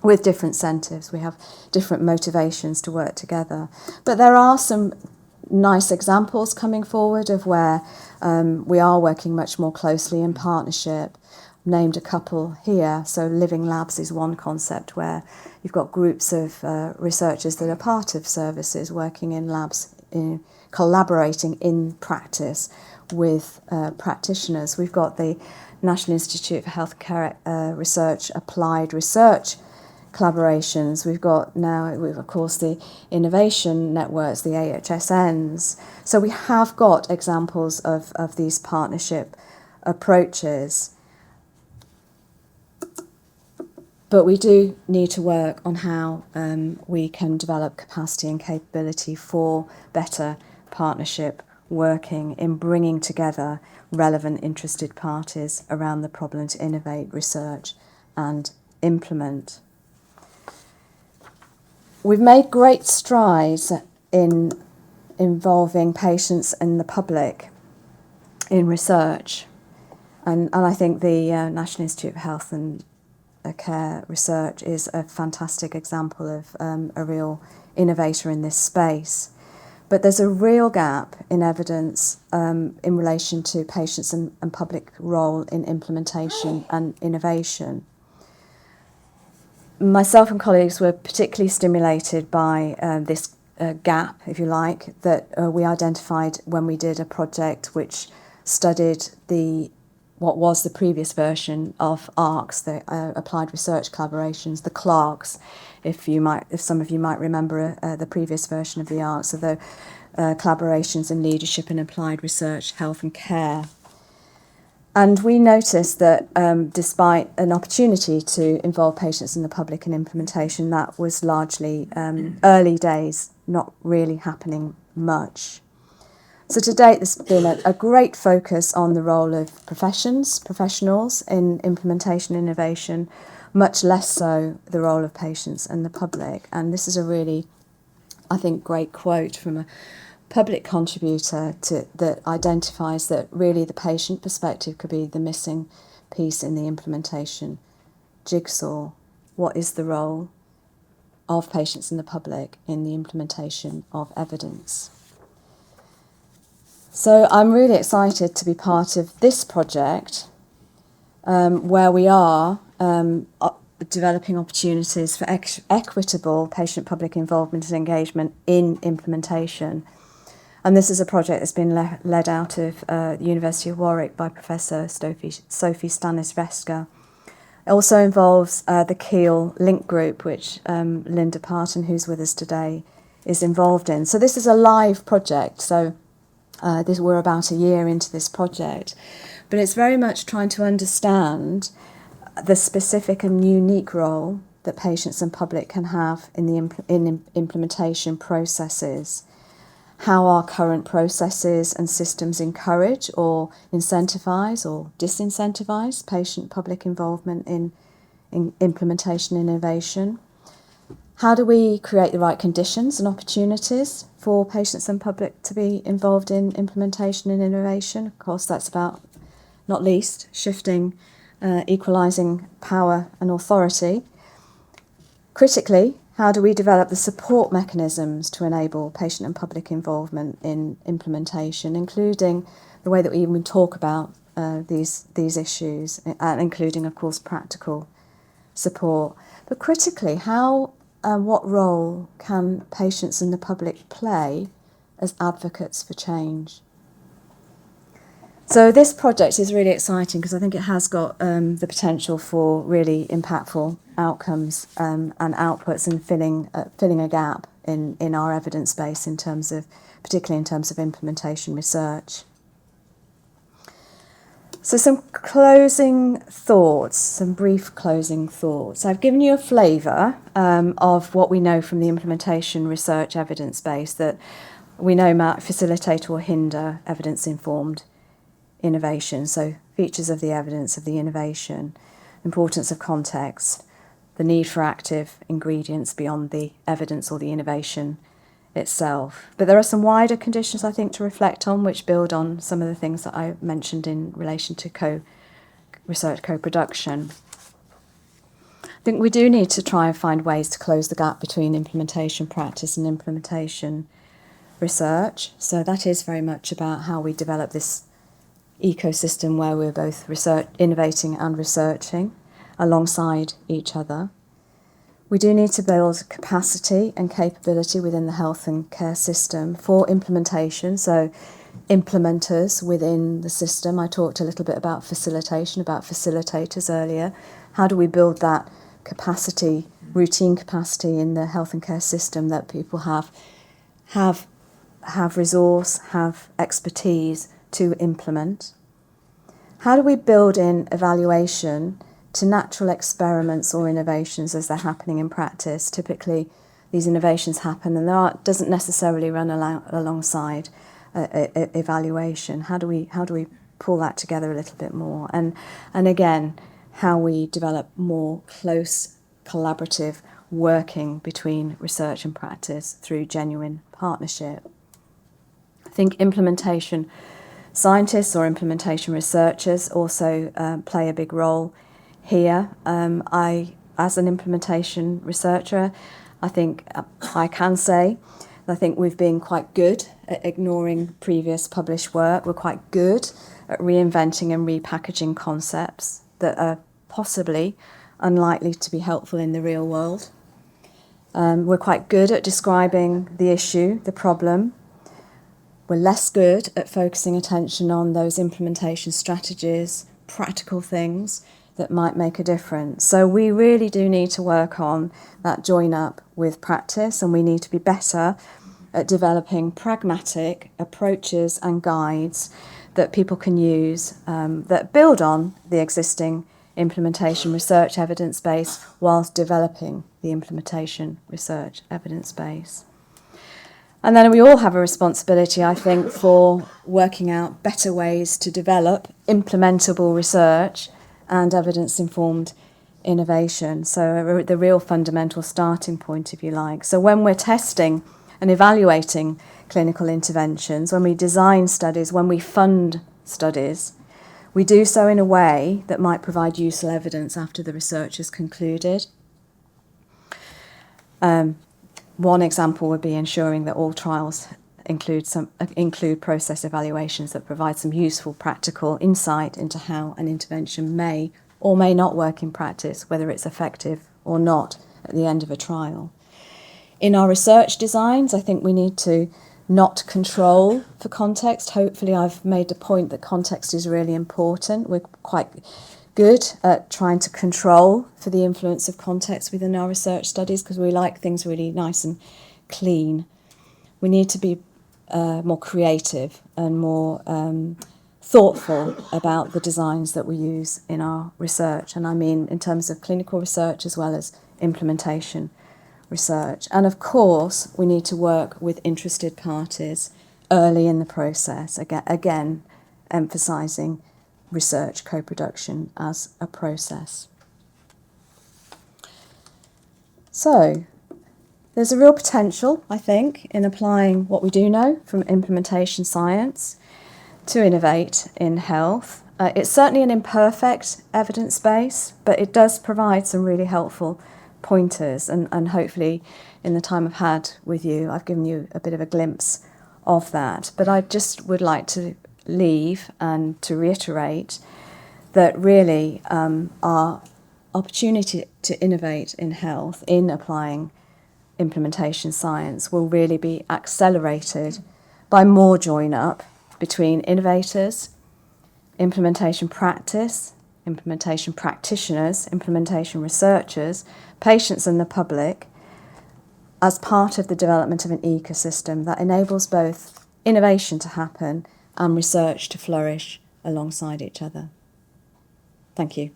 with different incentives, we have different motivations to work together. But there are some nice examples coming forward of where we are working much more closely in partnership. I've named a couple here. So living labs is one concept where you've got groups of researchers that are part of services working in labs, collaborating in practice with practitioners. We've got the National Institute for Healthcare Research, applied research collaborations. We've got now, of course, the innovation networks, the AHSNs. So we have got examples of these partnership approaches. But we do need to work on how we can develop capacity and capability for better partnership working in bringing together relevant interested parties around the problem to innovate, research and implement. We've made great strides in involving patients and the public in research, and I think the National Institute of Health and Care Research is a fantastic example of a real innovator in this space. But there's a real gap in evidence in relation to patients and public role in implementation and innovation. Myself and colleagues were particularly stimulated by this gap, if you like, that we identified when we did a project which studied what was the previous version of ARCs, the Applied Research Collaborations, the CLARCs, if some of you might remember the previous version of the ARCs, so the collaborations in leadership and applied research, health and care. And we noticed that despite an opportunity to involve patients and the public in implementation, that was largely early days, not really happening much. So to date, there's been a great focus on the role of professionals in implementation innovation, much less so the role of patients and the public. And this is a really, I think, great quote from a public contributor that identifies that really the patient perspective could be the missing piece in the implementation jigsaw. What is the role of patients and the public in the implementation of evidence? So I'm really excited to be part of this project where we are developing opportunities for equitable patient-public involvement and engagement in implementation. And this is a project that's been led out of the University of Warwick by Professor Sophie Stanisveska. It also involves the Kiel Link Group, which Linda Parton, who's with us today, is involved in. So this is a live project, so we're about a year into this project. But it's very much trying to understand the specific and unique role that patients and public can have in the implementation processes. How our current processes and systems encourage or incentivize or disincentivize patient-public involvement in implementation innovation. How do we create the right conditions and opportunities for patients and public to be involved in implementation and innovation? Of course, that's about, not least, shifting, equalising power and authority. Critically, how do we develop the support mechanisms to enable patient and public involvement in implementation, including the way that we even talk about these issues, and including, of course, practical support. But critically, what role can patients and the public play as advocates for change? So this project is really exciting because I think it has got the potential for really impactful outcomes and outputs, and filling a gap in our evidence base particularly in terms of implementation research. So some brief closing thoughts. I've given you a flavour of what we know from the implementation research evidence base, that we know might facilitate or hinder evidence-informed innovation. So features of the evidence of the innovation, importance of context, the need for active ingredients beyond the evidence or the innovation itself. But there are some wider conditions, I think, to reflect on, which build on some of the things that I mentioned in relation to research co-production. I think we do need to try and find ways to close the gap between implementation practice and implementation research. So that is very much about how we develop this ecosystem where we're both innovating and researching alongside each other. We do need to build capacity and capability within the health and care system for implementation, so implementers within the system. I talked a little bit about facilitation, about facilitators earlier. How do we build that capacity, routine capacity in the health and care system, that people have resource, have expertise to implement? How do we build in evaluation to natural experiments or innovations as they're happening in practice? Typically, these innovations happen and doesn't necessarily run alongside evaluation. How do we pull that together a little bit more? And again, how we develop more close collaborative working between research and practice through genuine partnership. I think implementation scientists or implementation researchers also play a big role here. As an implementation researcher, I think I can say that I think we've been quite good at ignoring previous published work. We're quite good at reinventing and repackaging concepts that are possibly unlikely to be helpful in the real world. We're quite good at describing the issue, the problem. We're less good at focusing attention on those implementation strategies, practical things that might make a difference. So we really do need to work on that join up with practice, and we need to be better at developing pragmatic approaches and guides that people can use that build on the existing implementation research evidence base whilst developing the implementation research evidence base. And then we all have a responsibility, I think, for working out better ways to develop implementable research and evidence-informed innovation. So the real fundamental starting point, if you like. So when we're testing and evaluating clinical interventions, when we design studies, when we fund studies, we do so in a way that might provide useful evidence after the research is concluded. One example would be ensuring that all trials include process evaluations that provide some useful practical insight into how an intervention may or may not work in practice, whether it's effective or not at the end of a trial. In our research designs, I think we need to not control for context. Hopefully I've made the point that context is really important. We're quite good at trying to control for the influence of context within our research studies because we like things really nice and clean. We need to be more creative and more thoughtful about the designs that we use in our research, and I mean in terms of clinical research as well as implementation research. And of course we need to work with interested parties early in the process, again emphasising research co-production as a process. So there's a real potential, I think, in applying what we do know from implementation science to innovate in health. It's certainly an imperfect evidence base, but it does provide some really helpful pointers, and hopefully in the time I've had with you, I've given you a bit of a glimpse of that. But I just would like to leave and to reiterate that really our opportunity to innovate in health, in applying implementation science, will really be accelerated by more join up between innovators, implementation practice, implementation practitioners, implementation researchers, patients and the public, as part of the development of an ecosystem that enables both innovation to happen and research to flourish alongside each other. Thank you.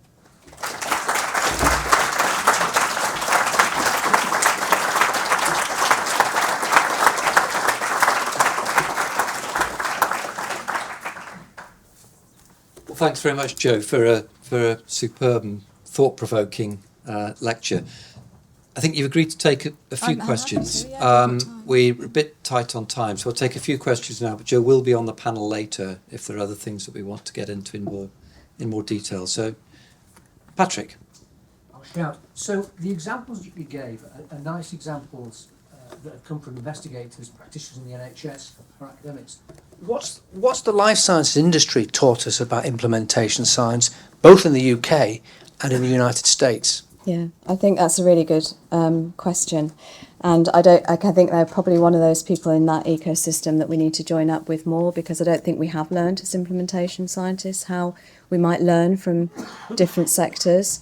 Well, thanks very much, Jo, for a superb and thought-provoking lecture. I think you've agreed to take a few questions. We're a bit tight on time, so we'll take a few questions now, but Jo will be on the panel later if there are other things that we want to get into in more detail. So, Patrick. I'll shout. So the examples that you gave are nice examples that have come from investigators, practitioners in the NHS, or academics. What's the life sciences industry taught us about implementation science, both in the UK and in the United States? Yeah, I think that's a really good question, and I think they're probably one of those people in that ecosystem that we need to join up with more, because I don't think we have learned as implementation scientists how we might learn from different sectors.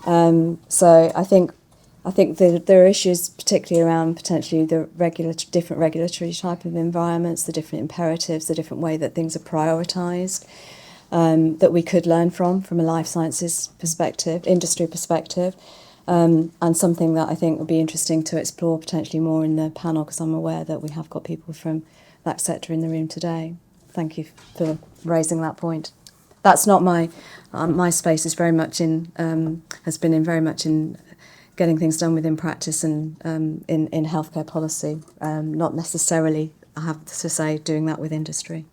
So I think there are issues particularly around potentially the different regulatory type of environments, the different imperatives, the different way that things are prioritised. That we could learn from a life sciences perspective, industry perspective, and something that I think would be interesting to explore potentially more in the panel, because I'm aware that we have got people from that sector in the room today. Thank you for raising that point. That's not my space is very much has been very much in getting things done within practice and in healthcare policy, not necessarily, I have to say, doing that with industry.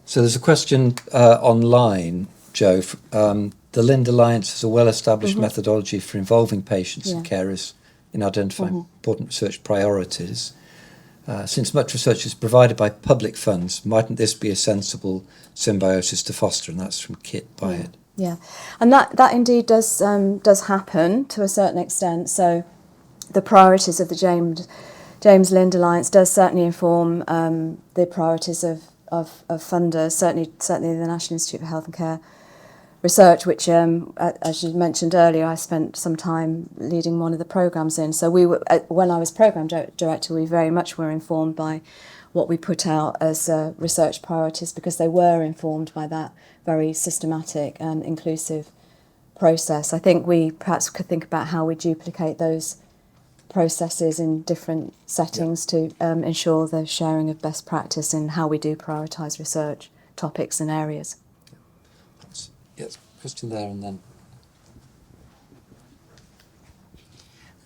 So there's a question online, Jo. The Lind Alliance has a well-established methodology for involving patients and carers in identifying important research priorities. Since much research is provided by public funds, mightn't this be a sensible symbiosis to foster? And that's from Kit Byatt. Yeah, and that indeed does happen to a certain extent. So the priorities of the James Lind Alliance does certainly inform the priorities of funders, certainly the National Institute for Health and Care Research, which, as you mentioned earlier, I spent some time leading one of the programmes in. So we were, when I was programme director, we very much were informed by what we put out as research priorities, because they were informed by that very systematic and inclusive process. I think we perhaps could think about how we duplicate those processes in different settings to ensure the sharing of best practice in how we do prioritise research topics and areas. Yes, question there and then.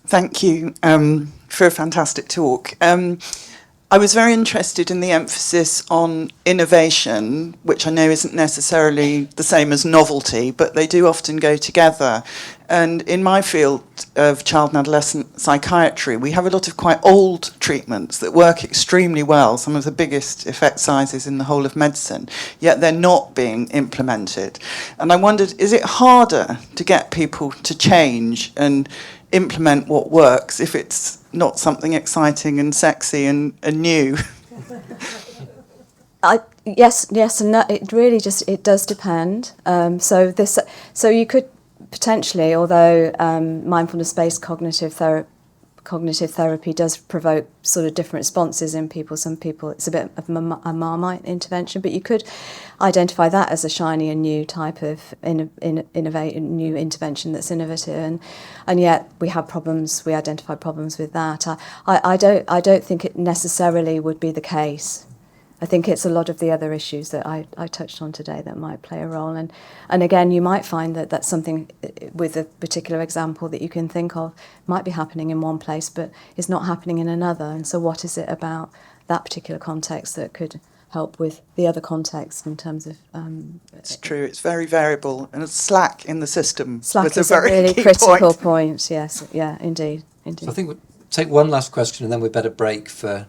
Thank you for a fantastic talk. I was very interested in the emphasis on innovation, which I know isn't necessarily the same as novelty, but they do often go together. And in my field of child and adolescent psychiatry, we have a lot of quite old treatments that work extremely well, some of the biggest effect sizes in the whole of medicine, yet they're not being implemented. And I wondered, is it harder to get people to change and implement what works if it's not something exciting and sexy and new? Yes and no. It really it does depend. So you could potentially, although mindfulness-based cognitive therapy does provoke sort of different responses in people. Some people it's a bit of a Marmite intervention, but you could identify that as a shiny and new type of innovative new intervention that's innovative, and yet we have problems. We identify problems with that. I don't think it necessarily would be the case. I think it's a lot of the other issues that I touched on today that might play a role. And again, you might find that that's something with a particular example that you can think of might be happening in one place, but is not happening in another. And so what is it about that particular context that could help with the other context in terms of It's true. It's very variable, and it's slack in the system slack was is a a very really key critical point. point. Yes, yeah, indeed. So I think we'll take one last question and then we better break for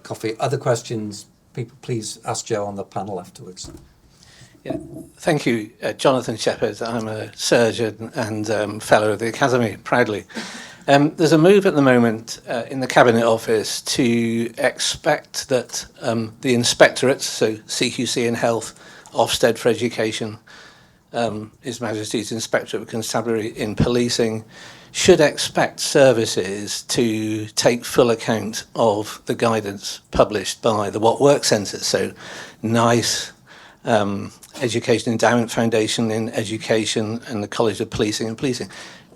coffee. Other questions, people please ask Joe on the panel afterwards. Yeah, thank you, Jonathan Shepherd. I'm a surgeon and fellow of the Academy, proudly. There's a move at the moment in the Cabinet Office to expect that the inspectorates, so CQC in Health, Ofsted for Education, His Majesty's Inspectorate of Constabulary in Policing, should expect services to take full account of the guidance published by the What Works Centres, so NICE, Education Endowment Foundation in Education, and the College of Policing and Policing.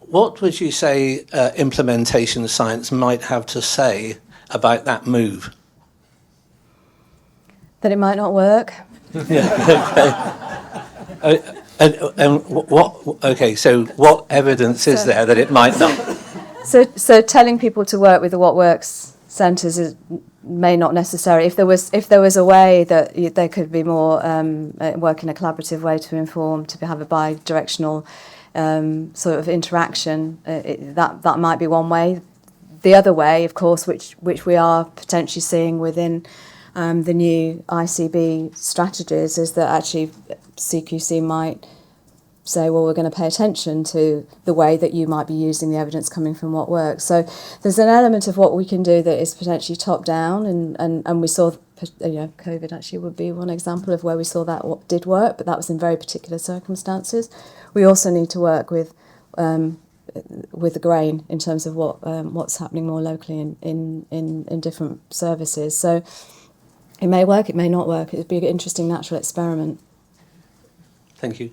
What would you say implementation science might have to say about that move? That it might not work. So what evidence is there that it might not? So telling people to work with the What Works centres may not necessarily. If there was a way that there could be more work in a collaborative way to inform, to have a bi-directional sort of interaction, that might be one way. The other way, of course, which we are potentially seeing within the new ICB strategies, is that actually CQC might say, well, we're going to pay attention to the way that you might be using the evidence coming from What Works. So there's an element of what we can do that is potentially top down, and we saw, COVID actually would be one example of where we saw that what did work, but that was in very particular circumstances. We also need to work with the grain in terms of what's happening more locally in different services. So it may work, it may not work. It'd be an interesting natural experiment. Thank you.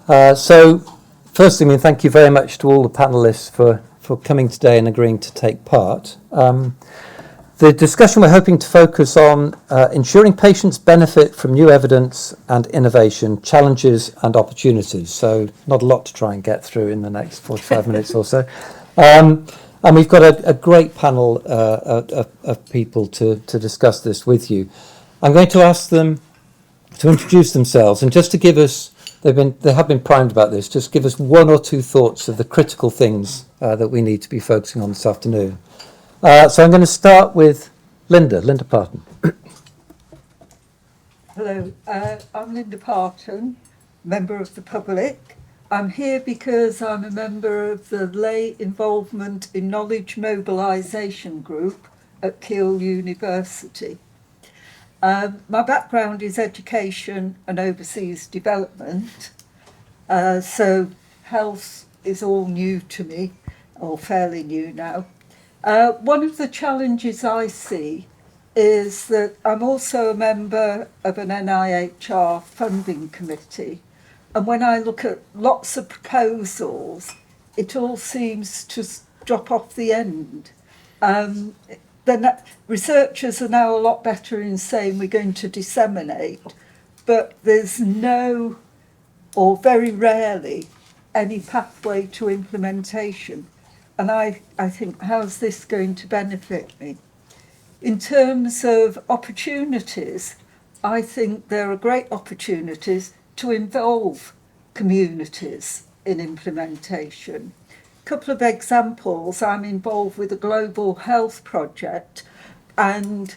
So, firstly, thank you very much to all the panellists for coming today and agreeing to take part. The discussion we're hoping to focus on ensuring patients benefit from new evidence and innovation, challenges and opportunities. So, not a lot to try and get through in the next 45 minutes or so. And we've got a great panel of people to discuss this with you. I'm going to ask them to introduce themselves and just to give us, they have been primed about this, just give us one or two thoughts of the critical things that we need to be focusing on this afternoon. So I'm going to start with Linda Parton. Hello, I'm Linda Parton, member of the public. I'm here because I'm a member of the Lay Involvement in Knowledge Mobilisation group at Keele University. My background is education and overseas development, so health is all new to me, or fairly new now. One of the challenges I see is that I'm also a member of an NIHR funding committee, and when I look at lots of proposals, it all seems to drop off the end. The researchers are now a lot better in saying we're going to disseminate, but there's no, or very rarely, any pathway to implementation. And I think, how's this going to benefit me? In terms of opportunities, I think there are great opportunities to involve communities in implementation. Couple of examples, I'm involved with a global health project, and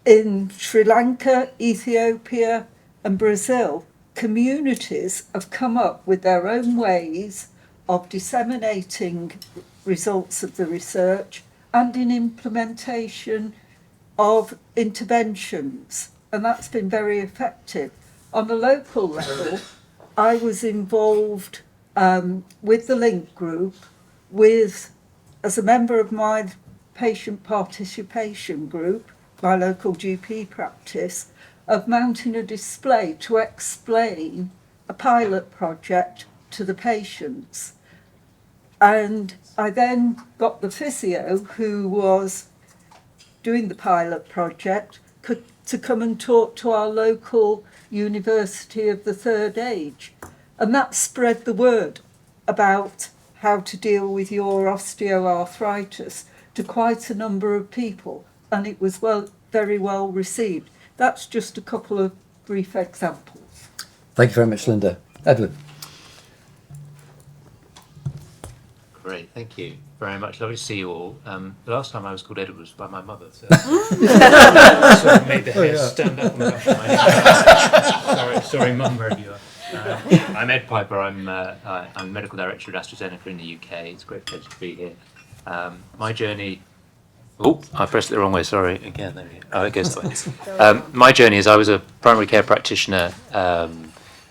in Sri Lanka, Ethiopia and Brazil, communities have come up with their own ways of disseminating results of the research and in implementation of interventions, and that's been very effective. On a local level, I was involved with the Link Group, as a member of my patient participation group, my local GP practice, of mounting a display to explain a pilot project to the patients. And I then got the physio who was doing the pilot project to come and talk to our local University of the Third Age. And that spread the word about how to deal with your osteoarthritis to quite a number of people, and it was very well received. That's just a couple of brief examples. Thank you very much, Linda. Edward. Great, thank you very much. Lovely to see you all. The last time I was called Edward was by my mother, so sort of made the hair stand up on the back of my head. Sorry, Mum, wherever you are. I'm Ed Piper. I'm medical director at AstraZeneca in the UK. It's a great pleasure to be here. My journey. Oh, I pressed it the wrong way. Sorry. Again, there we go. Oh, it goes that way. My journey is I was a primary care practitioner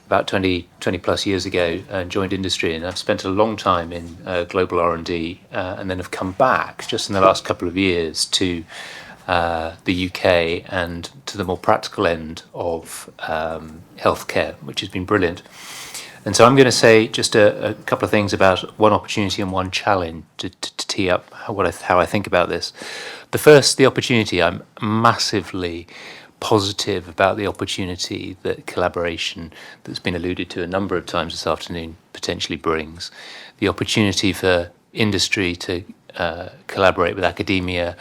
about 20 plus years ago and joined industry, and I've spent a long time in global R&D and then have come back just in the last couple of years to the UK and to the more practical end of healthcare, which has been brilliant. And so I'm going to say just a couple of things about one opportunity and one challenge to tee up how I think about this. The first, the opportunity. I'm massively positive about the opportunity that collaboration that's been alluded to a number of times this afternoon potentially brings. The opportunity for industry to collaborate with academia,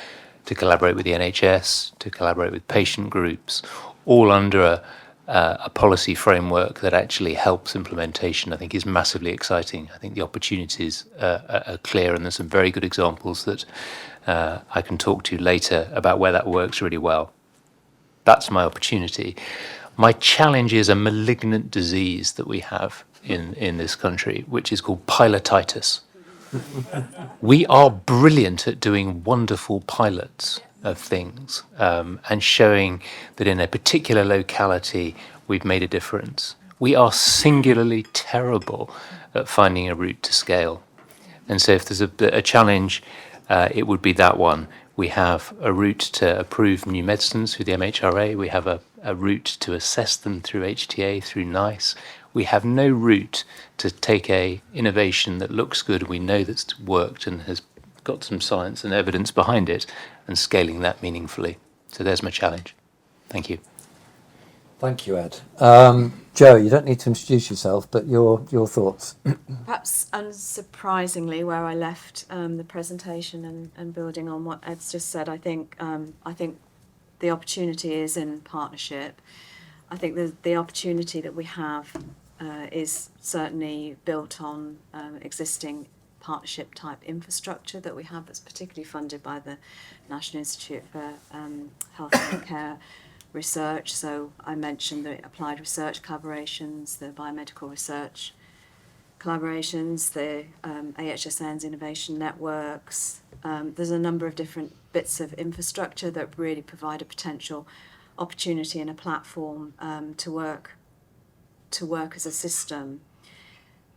to collaborate with the NHS, to collaborate with patient groups, all under a policy framework that actually helps implementation, I think is massively exciting. I think the opportunities are clear, and there's some very good examples that I can talk to later about where that works really well. That's my opportunity. My challenge is a malignant disease that we have in this country, which is called pilotitis. We are brilliant at doing wonderful pilots of things and showing that in a particular locality we've made a difference. We are singularly terrible at finding a route to scale. And so if there's a challenge, it would be that one. We have a route to approve new medicines through the MHRA. We have a route to assess them through HTA, through NICE. We have no route to take a innovation that looks good, we know that's worked and has got some science and evidence behind it, and scaling that meaningfully. So there's my challenge. Thank you. Thank you, Ed. Joe, you don't need to introduce yourself, but your thoughts. Perhaps unsurprisingly, where I left the presentation and building on what Ed's just said, I think the opportunity is in partnership. I think the opportunity that we have is certainly built on existing partnership type infrastructure that we have that's particularly funded by the National Institute for Health and Care Research. So I mentioned the applied research collaborations, the biomedical research collaborations, the AHSN's innovation networks. There's a number of different bits of infrastructure that really provide a potential opportunity and a platform to work as a system.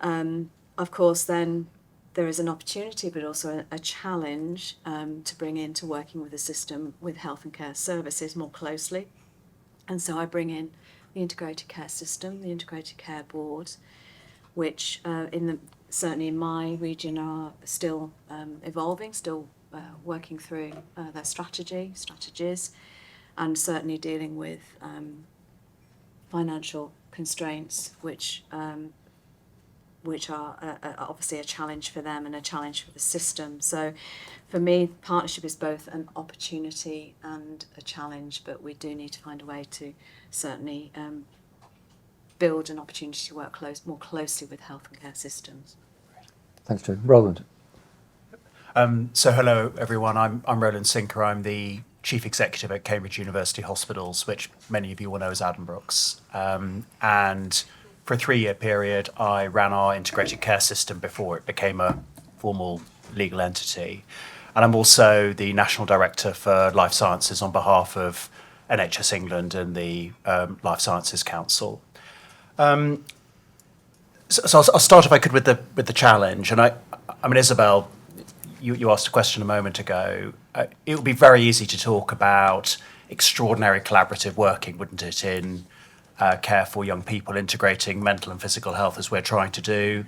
Of course, then there is an opportunity, but also a challenge to bring into working with the system with health and care services more closely. And so I bring in the integrated care system, the integrated care boards, which certainly in my region are still evolving, still working through their strategies, and certainly dealing with financial constraints, which are obviously a challenge for them and a challenge for the system. So for me, partnership is both an opportunity and a challenge, but we do need to find a way to certainly build an opportunity to work more closely with health and care systems. Thanks, Joe. Roland. So hello, everyone. I'm Roland Sinker. I'm the Chief Executive at Cambridge University Hospitals, which many of you will know as Addenbrooke's. And for a 3-year period, I ran our integrated care system before it became a formal legal entity. And I'm also the National Director for Life Sciences on behalf of NHS England and the Life Sciences Council. So I'll start, if I could, with the challenge. And I mean, Isabel, you asked a question a moment ago. It would be very easy to talk about extraordinary collaborative working, wouldn't it, in care for young people, integrating mental and physical health as we're trying to do,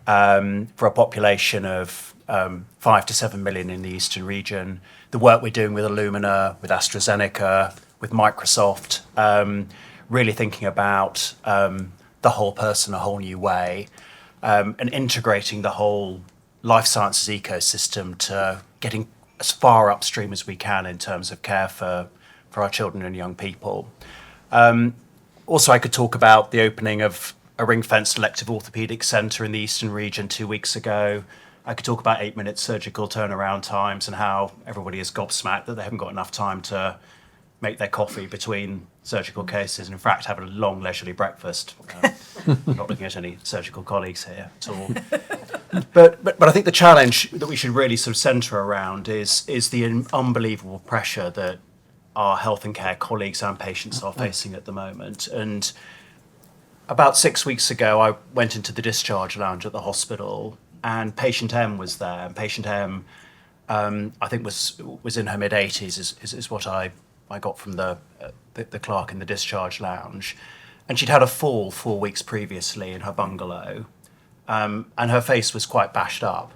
for a population of 5 to 7 million in the Eastern region. The work we're doing with Illumina, with AstraZeneca, with Microsoft, really thinking about the whole person a whole new way, and integrating the whole life sciences ecosystem to getting as far upstream as we can in terms of care for our children and young people. Also, I could talk about the opening of a ring-fenced elective orthopaedic centre in the Eastern region 2 weeks ago. I could talk about 8-minute surgical turnaround times and how everybody is gobsmacked that they haven't got enough time to make their coffee between surgical cases and, in fact, have a long leisurely breakfast. I'm not looking at any surgical colleagues here at all. But I think the challenge that we should really sort of centre around is the unbelievable pressure that our health and care colleagues and patients are facing at the moment. And about 6 weeks ago, I went into the discharge lounge at the hospital, and patient M was there. And patient M, I think, was in her mid-80s, is what I got from the clerk in the discharge lounge. And she'd had a fall 4 weeks previously in her bungalow, and her face was quite bashed up.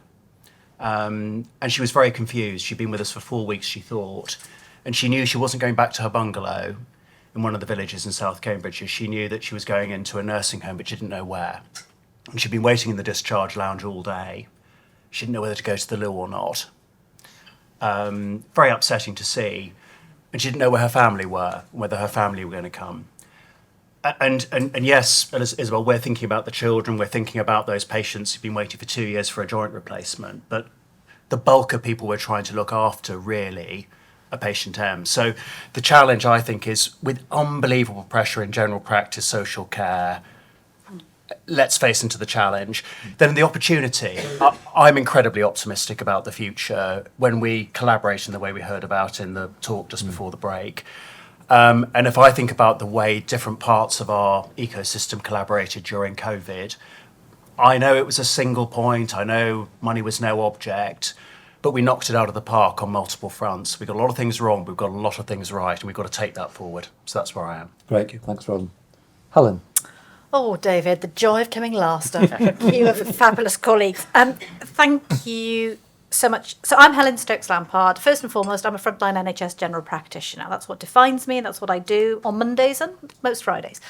And she was very confused. She'd been with us for 4 weeks, she thought, and she knew she wasn't going back to her bungalow in one of the villages in South Cambridgeshire. She knew that she was going into a nursing home, but she didn't know where. And she'd been waiting in the discharge lounge all day. She didn't know whether to go to the loo or not. Very upsetting to see. And she didn't know where her family were, whether her family were going to come. And yes, Isabel, we're thinking about the children, we're thinking about those patients who've been waiting for 2 years for a joint replacement, but the bulk of people we're trying to look after really are patient M. So the challenge, I think, is with unbelievable pressure in general practice, social care, let's face into the challenge. Then the opportunity, I'm incredibly optimistic about the future when we collaborate in the way we heard about in the talk just before the break. And if I think about the way different parts of our ecosystem collaborated during COVID, I know it was a single point, I know money was no object, but we knocked it out of the park on multiple fronts. We got a lot of things wrong, but we've got a lot of things right, and we've got to take that forward. So that's where I am. Great. Thanks, Roland. Helen. Oh, David, the joy of coming last after a queue of fabulous colleagues. Thank you so much. So I'm Helen Stokes-Lampard. First and foremost, I'm a frontline NHS general practitioner. That's what defines me, and that's what I do on Mondays and most Fridays.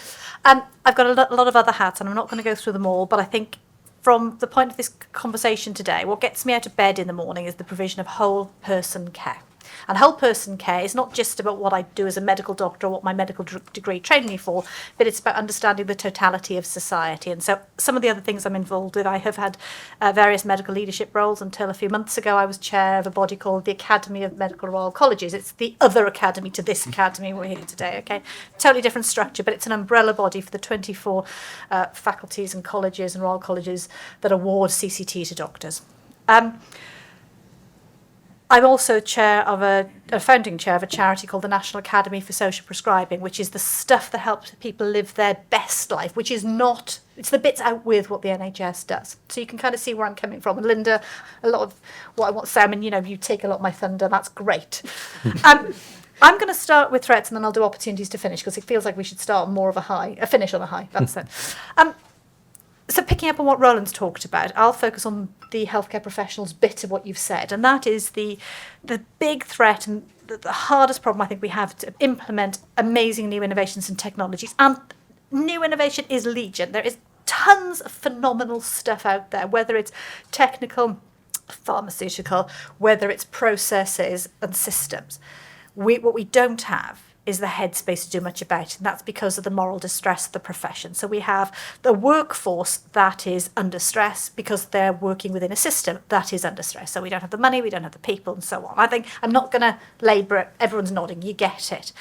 I've got a lot of other hats, and I'm not going to go through them all, but I think from the point of this conversation today, what gets me out of bed in the morning is the provision of whole person care. And whole person care is not just about what I do as a medical doctor or what my medical degree trained me for, but it's about understanding the totality of society. And so some of the other things I'm involved with, I have had various medical leadership roles until a few months ago. I was chair of a body called the Academy of Medical Royal Colleges. It's the other academy to this academy we're here today, okay? Totally different structure, but it's an umbrella body for the 24 faculties and colleges and royal colleges that award CCT to doctors. I'm also chair of a founding chair of a charity called the National Academy for Social Prescribing, which is the stuff that helps people live their best life, which is not, it's the bits out with what the NHS does. So you can kind of see where I'm coming from. And Linda, a lot of what I want to say, I mean, you take a lot of my thunder, that's great. I'm going to start with threats and then I'll do opportunities to finish because it feels like we should start on more of a finish on a high, that's it. So picking up on what Roland's talked about, I'll focus on the healthcare professionals bit of what you've said, and that is the big threat and the hardest problem I think we have to implement amazing new innovations and technologies. And new innovation is legion. There is tons of phenomenal stuff out there, whether it's technical, pharmaceutical, whether it's processes and systems. What we don't have is the headspace to do much about it, and that's because of the moral distress of the profession. So we have the workforce that is under stress because they're working within a system that is under stress. So we don't have the money, we don't have the people, and so on. I think I'm not going to labour it. Everyone's nodding, you get it.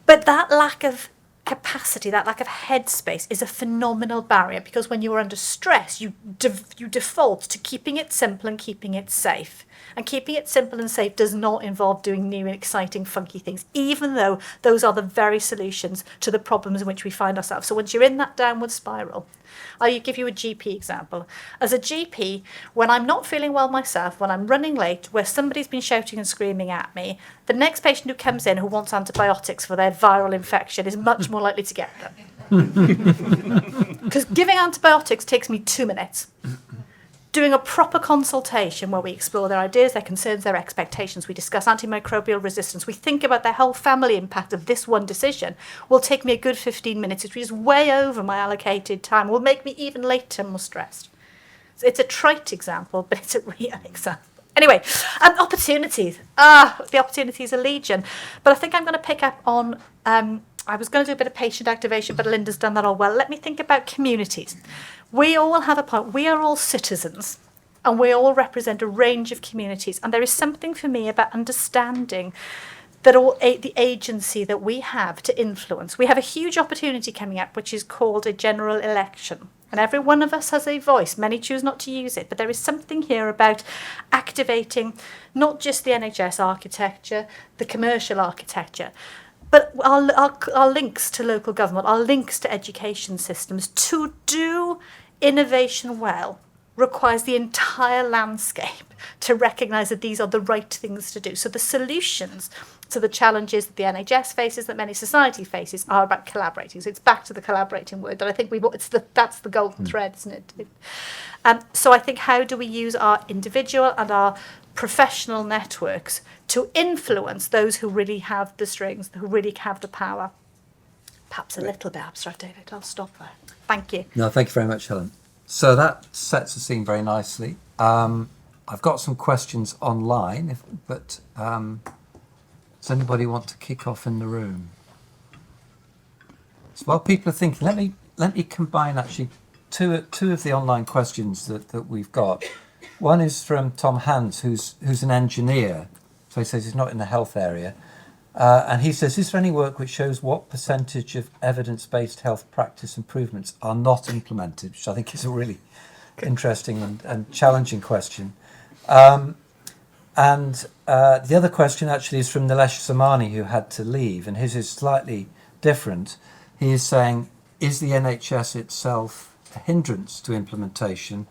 But that lack of capacity, that lack of headspace is a phenomenal barrier because when you're under stress, you default to keeping it simple and keeping it safe. And keeping it simple and safe does not involve doing new and exciting, funky things, even though those are the very solutions to the problems in which we find ourselves. So once you're in that downward spiral, I'll give you a GP example. As a GP, when I'm not feeling well myself, when I'm running late, where somebody's been shouting and screaming at me, the next patient who comes in who wants antibiotics for their viral infection is much more likely to get them. Because giving antibiotics takes me 2 minutes. doing a proper consultation where we explore their ideas, their concerns, their expectations. We discuss antimicrobial resistance. We think about their whole family impact of this one decision. Will take me a good 15 minutes, which is way over my allocated time. Will make me even later more stressed. So it's a trite example, but it's a real example. Anyway, opportunities. The opportunities are legion. But I think I'm going to pick up on, I was going to do a bit of patient activation, but Linda's done that all well. Let me think about communities. We all have a part. We are all citizens, and we all represent a range of communities. And there is something for me about understanding that all the agency that we have to influence. We have a huge opportunity coming up, which is called a general election. And every one of us has a voice. Many choose not to use it. But there is something here about activating not just the NHS architecture, the commercial architecture, but our links to local government, our links to education systems. To do innovation well requires the entire landscape to recognise that these are the right things to do. So the solutions to the challenges that the NHS faces, that many society faces, are about collaborating. So it's back to the collaborating word that I think that's the golden thread, isn't it? So I think, how do we use our individual and our professional networks to influence those who really have the strings, who really have the power? Perhaps a little bit abstract, David. I'll stop there. Thank you. No, thank you very much, Helen. So that sets the scene very nicely. I've got some questions online, but does anybody want to kick off in the room? So while people are thinking, let me combine actually two of the online questions that we've got. One is from Tom Hans, who's an engineer, so he says he's not in the health area. And he says, is there any work which shows what percentage of evidence-based health practice improvements are not implemented? Which I think is a really interesting and challenging question. And the other question actually is from Nilesh Samani, who had to leave, and his is slightly different. He is saying, is the NHS itself a hindrance to implementation,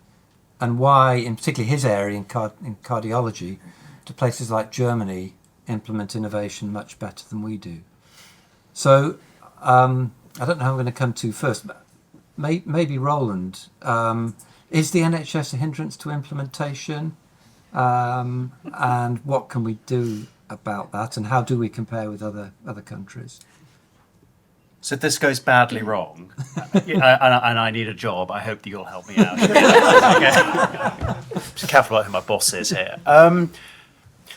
and why, in particularly his area in cardiology, do places like Germany implement innovation much better than we do? So I don't know how I'm going to come to first, but maybe Roland. Is the NHS a hindrance to implementation? And what can we do about that, and how do we compare with other countries? So if this goes badly wrong, and I need a job, I hope that you'll help me out. Okay. Just careful about who my boss is here.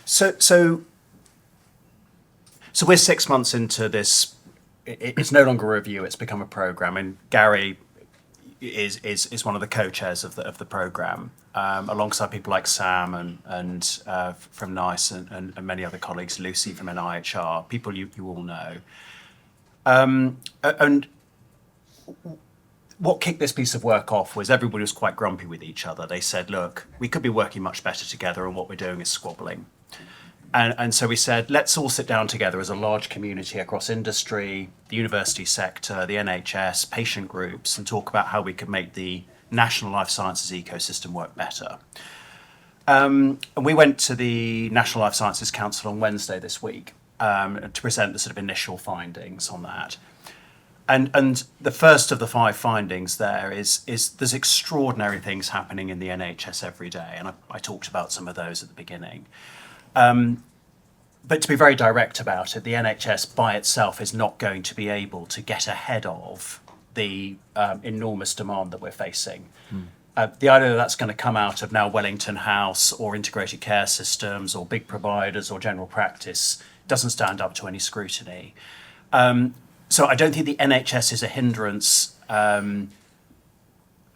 So we're 6 months into this. It's no longer a review; it's become a program. And Gary is one of the co-chairs of the program, alongside people like Sam and from NICE and many other colleagues, Lucy from NIHR, people you all know. And what kicked this piece of work off was everybody was quite grumpy with each other. They said, look, we could be working much better together, and what we're doing is squabbling. And so we said, let's all sit down together as a large community across industry, the university sector, the NHS, patient groups, and talk about how we could make the national life sciences ecosystem work better. And we went to the National Life Sciences Council on Wednesday this week to present the sort of initial findings on that. And the first of the 5 findings there is there's extraordinary things happening in the NHS every day, and I talked about some of those at the beginning. But to be very direct about it, the NHS by itself is not going to be able to get ahead of the enormous demand that we're facing. The idea that that's going to come out of now Wellington House or integrated care systems or big providers or general practice doesn't stand up to any scrutiny. So I don't think the NHS is a hindrance in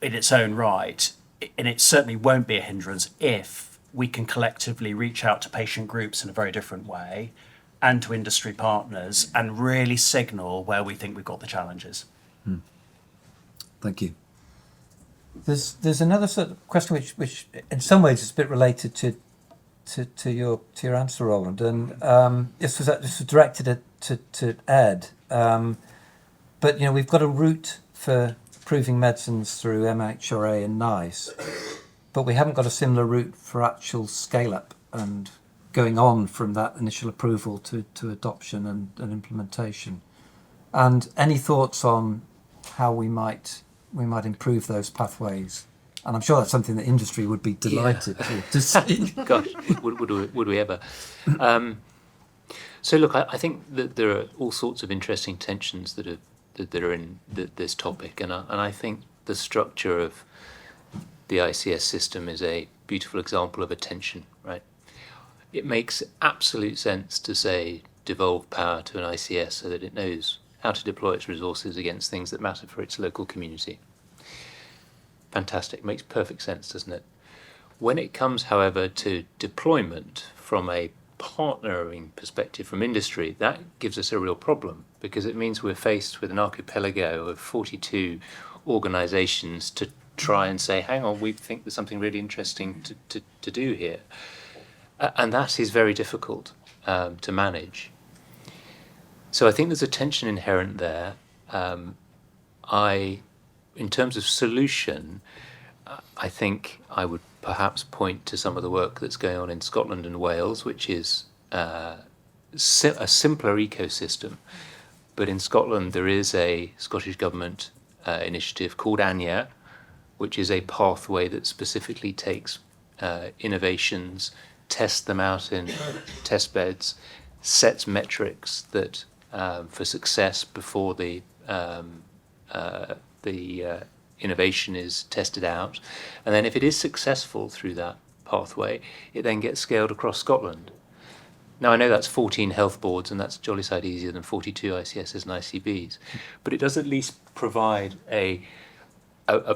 its own right, and it certainly won't be a hindrance if we can collectively reach out to patient groups in a very different way and to industry partners and really signal where we think we've got the challenges. Thank you. There's another sort of question which in some ways is a bit related to your answer, Roland, and this was directed to Ed. But we've got a route for approving medicines through MHRA and NICE, but we haven't got a similar route for actual scale-up and going on from that initial approval to adoption and implementation. And any thoughts on how we might improve those pathways? And I'm sure that's something that industry would be delighted to see. Gosh, would we ever? So look, I think that there are all sorts of interesting tensions that are in this topic, and I think the structure of the ICS system is a beautiful example of a tension, right? It makes absolute sense to say devolve power to an ICS so that it knows how to deploy its resources against things that matter for its local community. Fantastic, makes perfect sense, doesn't it? When it comes, however, to deployment from a partnering perspective from industry, that gives us a real problem, because it means we're faced with an archipelago of 42 organisations to try and say, hang on, we think there's something really interesting to do here. And that is very difficult to manage. So I think there's a tension inherent there. In terms of solution, I think I would perhaps point to some of the work that's going on in Scotland and Wales, which is a simpler ecosystem. But in Scotland, there is a Scottish Government initiative called ANYA, which is a pathway that specifically takes innovations, tests them out in test beds, sets metrics that for success before the innovation is tested out, and then if it is successful through that pathway, it then gets scaled across Scotland. Now I know that's 14 health boards, and that's jolly sight easier than 42 ICSs and ICBs, but it does at least provide a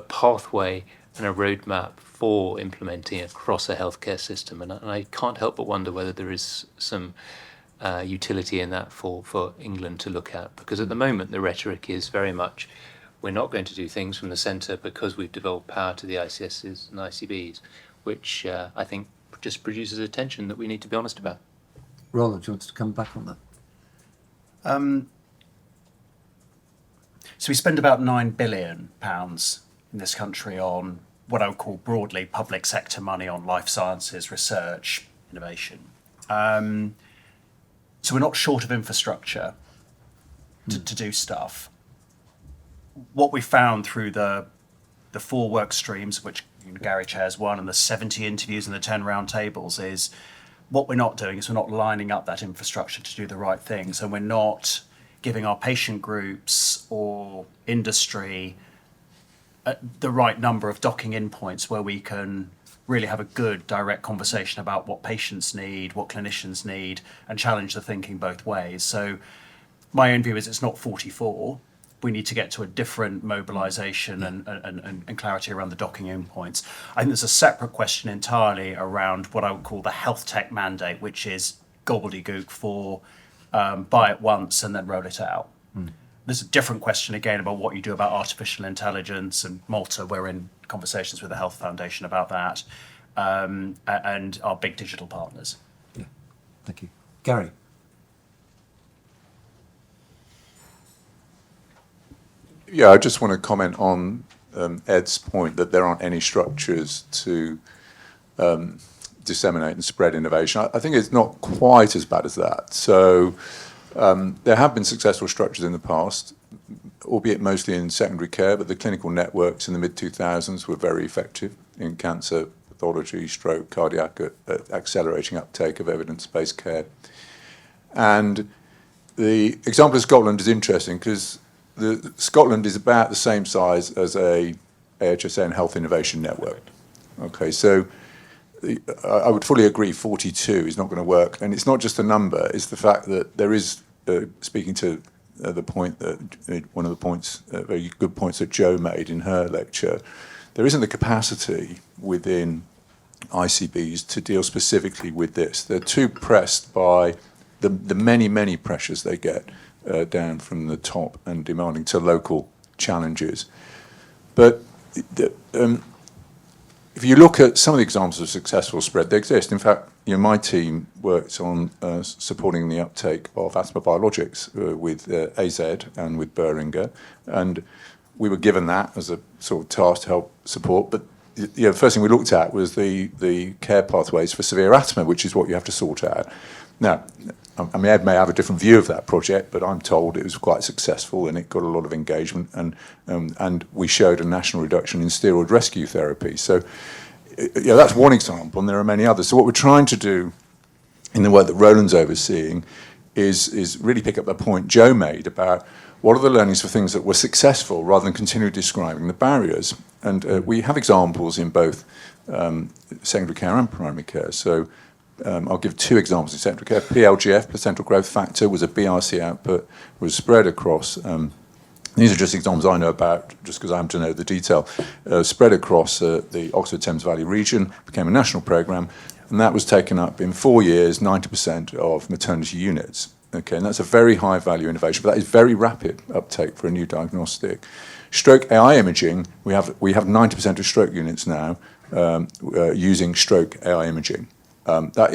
pathway and a roadmap for implementing across a healthcare system, and I can't help but wonder whether there is some utility in that for England to look at, because at the moment the rhetoric is very much, we're not going to do things from the centre because we've devolved power to the ICSs and ICBs, which I think just produces a tension that we need to be honest about. Roland, do you want to come back on that? So we spend about £9 billion in this country on what I would call broadly public sector money on life sciences, research, innovation. So we're not short of infrastructure to do stuff. What we found through the 4 work streams, which Gary chairs one, and the 70 interviews and the 10 round tables, is what we're not doing is we're not lining up that infrastructure to do the right things, and we're not giving our patient groups or industry the right number of docking in points where we can really have a good direct conversation about what patients need, what clinicians need, and challenge the thinking both ways. So my own view is it's not 44. We need to get to a different mobilisation and clarity around the docking in points. I think there's a separate question entirely around what I would call the health tech mandate, which is gobbledygook for buy it once and then roll it out. There's a different question again about what you do about artificial intelligence, and Malta, we're in conversations with the Health Foundation about that, and our big digital partners. Yeah, thank you. Gary. Yeah, I just want to comment on Ed's point that there aren't any structures to disseminate and spread innovation. I think it's not quite as bad as that. So there have been successful structures in the past, albeit mostly in secondary care, but the clinical networks in the mid-2000s were very effective in cancer, pathology, stroke, cardiac, accelerating uptake of evidence-based care. And the example of Scotland is interesting because Scotland is about the same size as a AHSN Health Innovation Network. Okay, so I would fully agree 42 is not going to work. And it's not just a number, it's the fact that there is, speaking to the point that, one of the points, very good points that Jo made in her lecture, there isn't the capacity within ICBs to deal specifically with this. They're too pressed by the many, many pressures they get down from the top and demanding to local challenges. But if you look at some of the examples of successful spread, they exist. In fact, my team worked on supporting the uptake of asthma biologics with AZ and with Boehringer, and we were given that as a sort of task to help support. But the first thing we looked at was the care pathways for severe asthma, which is what you have to sort out. Now, I mean, Ed may have a different view of that project, but I'm told it was quite successful and it got a lot of engagement, and we showed a national reduction in steroid rescue therapy. So, that's one example, and there are many others. So what we're trying to do in the work that Roland's overseeing is really pick up the point Joe made about what are the learnings for things that were successful rather than continue describing the barriers. And we have examples in both secondary care and primary care. So I'll give two examples in secondary care. PLGF, placental growth factor, was a BRC output, was spread across, these are just examples I know about, just because I happen to know the detail, spread across the Oxford Thames Valley region, became a national programme, and that was taken up in 4 years, 90% of maternity units. Okay, and that's a very high value innovation, but that is very rapid uptake for a new diagnostic. Stroke AI imaging, we have 90% of stroke units now using stroke AI imaging. That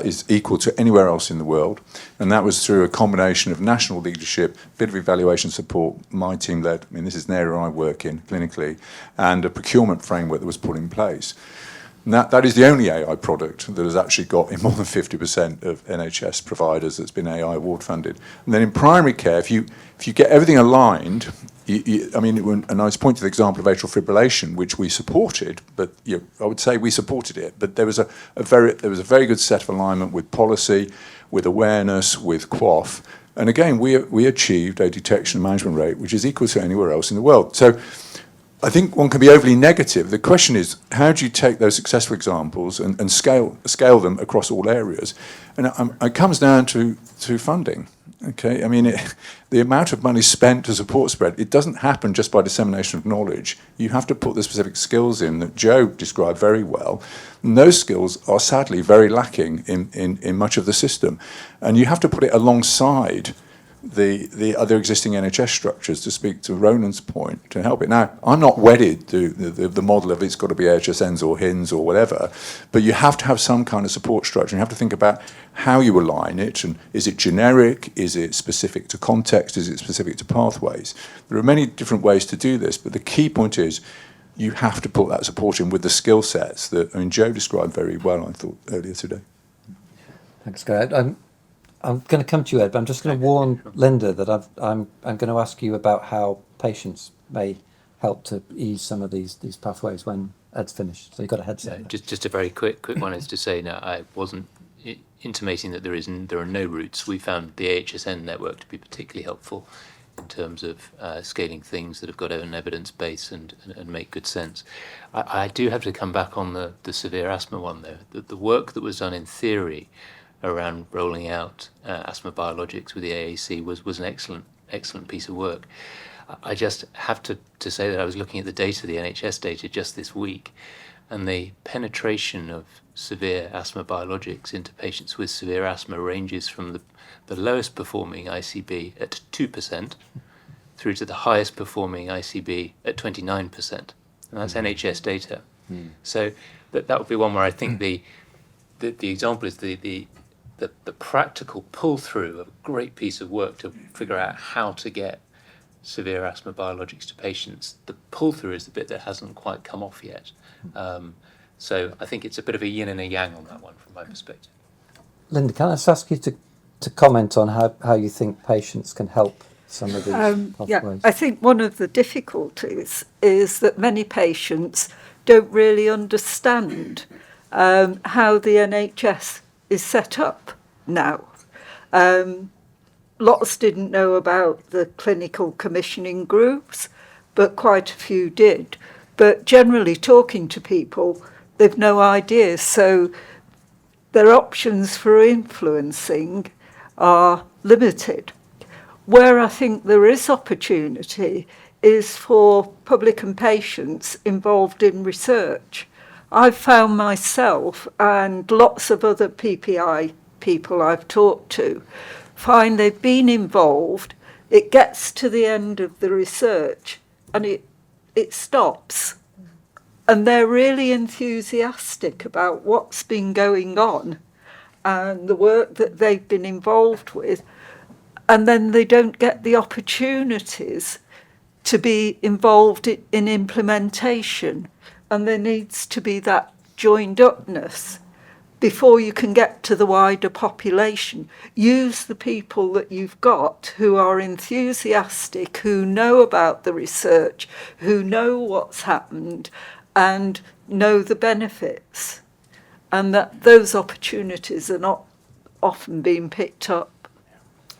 is equal to anywhere else in the world, and that was through a combination of national leadership, bit of evaluation support, my team led, I mean this is an area I work in clinically, and a procurement framework that was put in place. And that is the only AI product that has actually got in more than 50% of NHS providers that's been AI award funded. And then in primary care, if you get everything aligned, and I was pointing to the example of atrial fibrillation, which we supported, but I would say we supported it, but there was a very good set of alignment with policy, with awareness, with QOF, and again we achieved a detection and management rate which is equal to anywhere else in the world. So I think one can be overly negative. The question is, how do you take those successful examples and scale them across all areas? And it comes down to funding. Okay, I mean, the amount of money spent to support spread, it doesn't happen just by dissemination of knowledge. You have to put the specific skills in that Joe described very well, and those skills are sadly very lacking in much of the system. And you have to put it alongside the other existing NHS structures, to speak to Roland's point, to help it. Now, I'm not wedded to the model of it's got to be HSNs or HINs or whatever, but you have to have some kind of support structure. You have to think about how you align it, and is it generic, is it specific to context, is it specific to pathways? There are many different ways to do this, but the key point is you have to put that support in with the skill sets that, I mean, Joe described very well, I thought, earlier today. Thanks, Gary. I'm going to come to you, Ed, but I'm just going to warn Linda that I'm going to ask you about how patients may help to ease some of these pathways when Ed's finished. So you've got a headset. No, just a very quick one is to say, no, I wasn't intimating that there are no routes. We found the AHSN network to be particularly helpful in terms of scaling things that have got an evidence base and make good sense. I do have to come back on the severe asthma one, though. The work that was done in theory around rolling out asthma biologics with the AAC was an excellent piece of work. I just have to say that I was looking at the data, the NHS data, just this week, and the penetration of severe asthma biologics into patients with severe asthma ranges from the lowest performing ICB at 2% through to the highest performing ICB at 29%. And that's NHS data. So that would be one where I think the example is the practical pull-through of a great piece of work to figure out how to get severe asthma biologics to patients. The pull-through is the bit that hasn't quite come off yet. So I think it's a bit of a yin and a yang on that one from my perspective. Linda, can I just ask you to comment on how you think patients can help some of these pathways? Yeah, I think one of the difficulties is that many patients don't really understand how the NHS is set up now. Lots didn't know about the clinical commissioning groups, but quite a few did. But generally talking to people, they've no idea. So their options for influencing are limited. Where I think there is opportunity is for public and patients involved in research. I've found myself and lots of other PPI people I've talked to find they've been involved, it gets to the end of the research and it stops. And they're really enthusiastic about what's been going on and the work that they've been involved with, and then they don't get the opportunities to be involved in implementation and there needs to be that joined upness before you can get to the wider population. Use the people that you've got who are enthusiastic, who know about the research, who know what's happened and know the benefits, and that those opportunities are not often being picked up.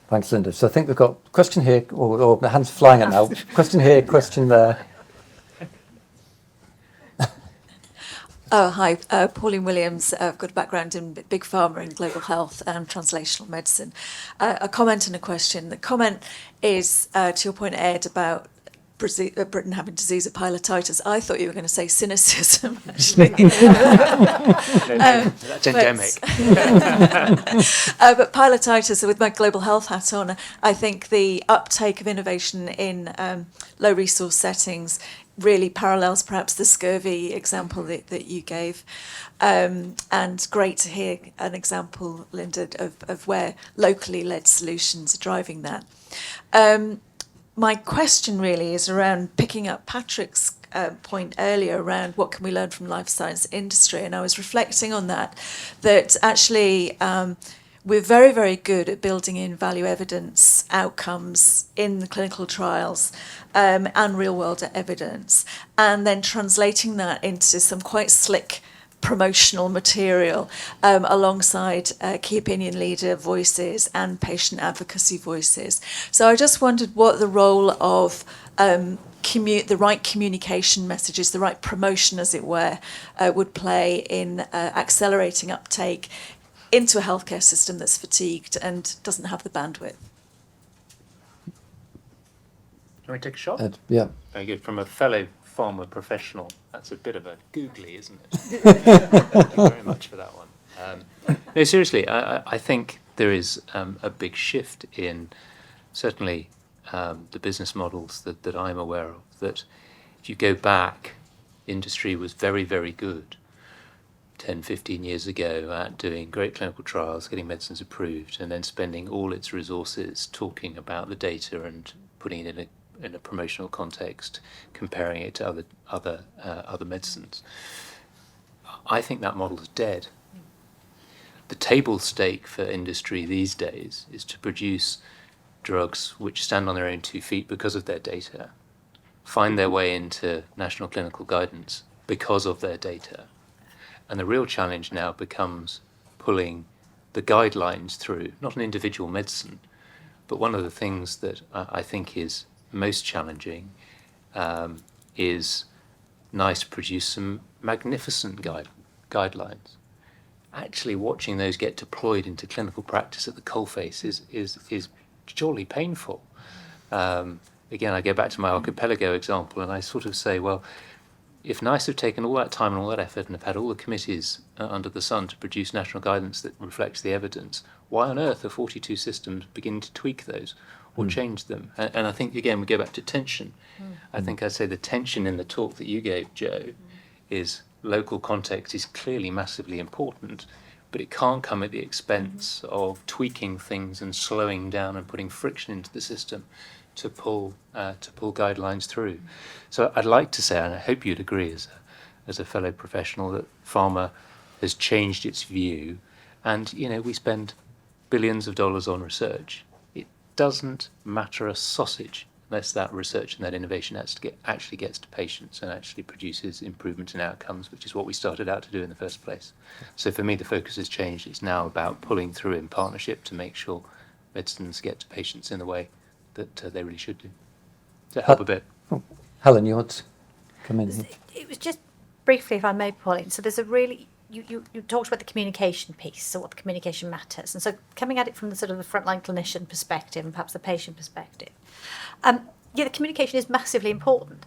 Thanks, Linda. So I think we've got a question here, or the hands flying up now. Question here, question there. Oh, hi, Pauline Williams. I've got a background in big pharma and global health and translational medicine. A comment and a question. The comment is to your point, Ed, about Britain having disease of pilotitis. I thought you were going to say cynicism, actually. That's endemic. But pilotitis, with my global health hat on, I think the uptake of innovation in low resource settings really parallels perhaps the scurvy example that you gave. And great to hear an example, Linda, of where locally led solutions are driving that. My question really is around picking up Patrick's point earlier around what can we learn from life science industry. And I was reflecting on that actually we're very, very good at building in value evidence outcomes in the clinical trials and real world evidence, and then translating that into some quite slick promotional material alongside key opinion leader voices and patient advocacy voices. So I just wondered what the role of the right communication messages, the right promotion, as it were, would play in accelerating uptake into a healthcare system that's fatigued and doesn't have the bandwidth. Can we take a shot? Yeah. Very good. From a fellow pharma professional, that's a bit of a googly, isn't it? Thank you very much for that one. No, seriously, I think there is a big shift in certainly the business models that I'm aware of, that if you go back, industry was very, very good 10, 15 years ago at doing great clinical trials, getting medicines approved, and then spending all its resources talking about the data and putting it in a promotional context, comparing it to other medicines. I think that model is dead. The table stake for industry these days is to produce drugs which stand on their own 2 feet because of their data, find their way into national clinical guidance because of their data. And the real challenge now becomes pulling the guidelines through, not an individual medicine, but one of the things that I think is most challenging is NICE produce some magnificent guidelines. Actually watching those get deployed into clinical practice at the coalface is surely painful. Again, I go back to my archipelago example and I sort of say, well, if NICE have taken all that time and all that effort and have had all the committees under the sun to produce national guidance that reflects the evidence, why on earth are 42 systems beginning to tweak those or change them? And I think, again, we go back to tension. I think I'd say the tension in the talk that you gave, Joe, is local context is clearly massively important, but it can't come at the expense of tweaking things and slowing down and putting friction into the system to pull guidelines through. So I'd like to say, and I hope you'd agree as a fellow professional, that pharma has changed its view, and we spend billions of dollars on research. It doesn't matter a sausage unless that research and that innovation actually gets to patients and actually produces improvement in outcomes, which is what we started out to do in the first place. So for me, the focus has changed. It's now about pulling through in partnership to make sure medicines get to patients in the way that they really should do. Does that help a bit? Helen, you want to come in here? It was just briefly, if I may, Pauline. So there's a really, you talked about the communication piece, so what the communication matters. And so coming at it from the sort of the frontline clinician perspective and perhaps the patient perspective, the communication is massively important.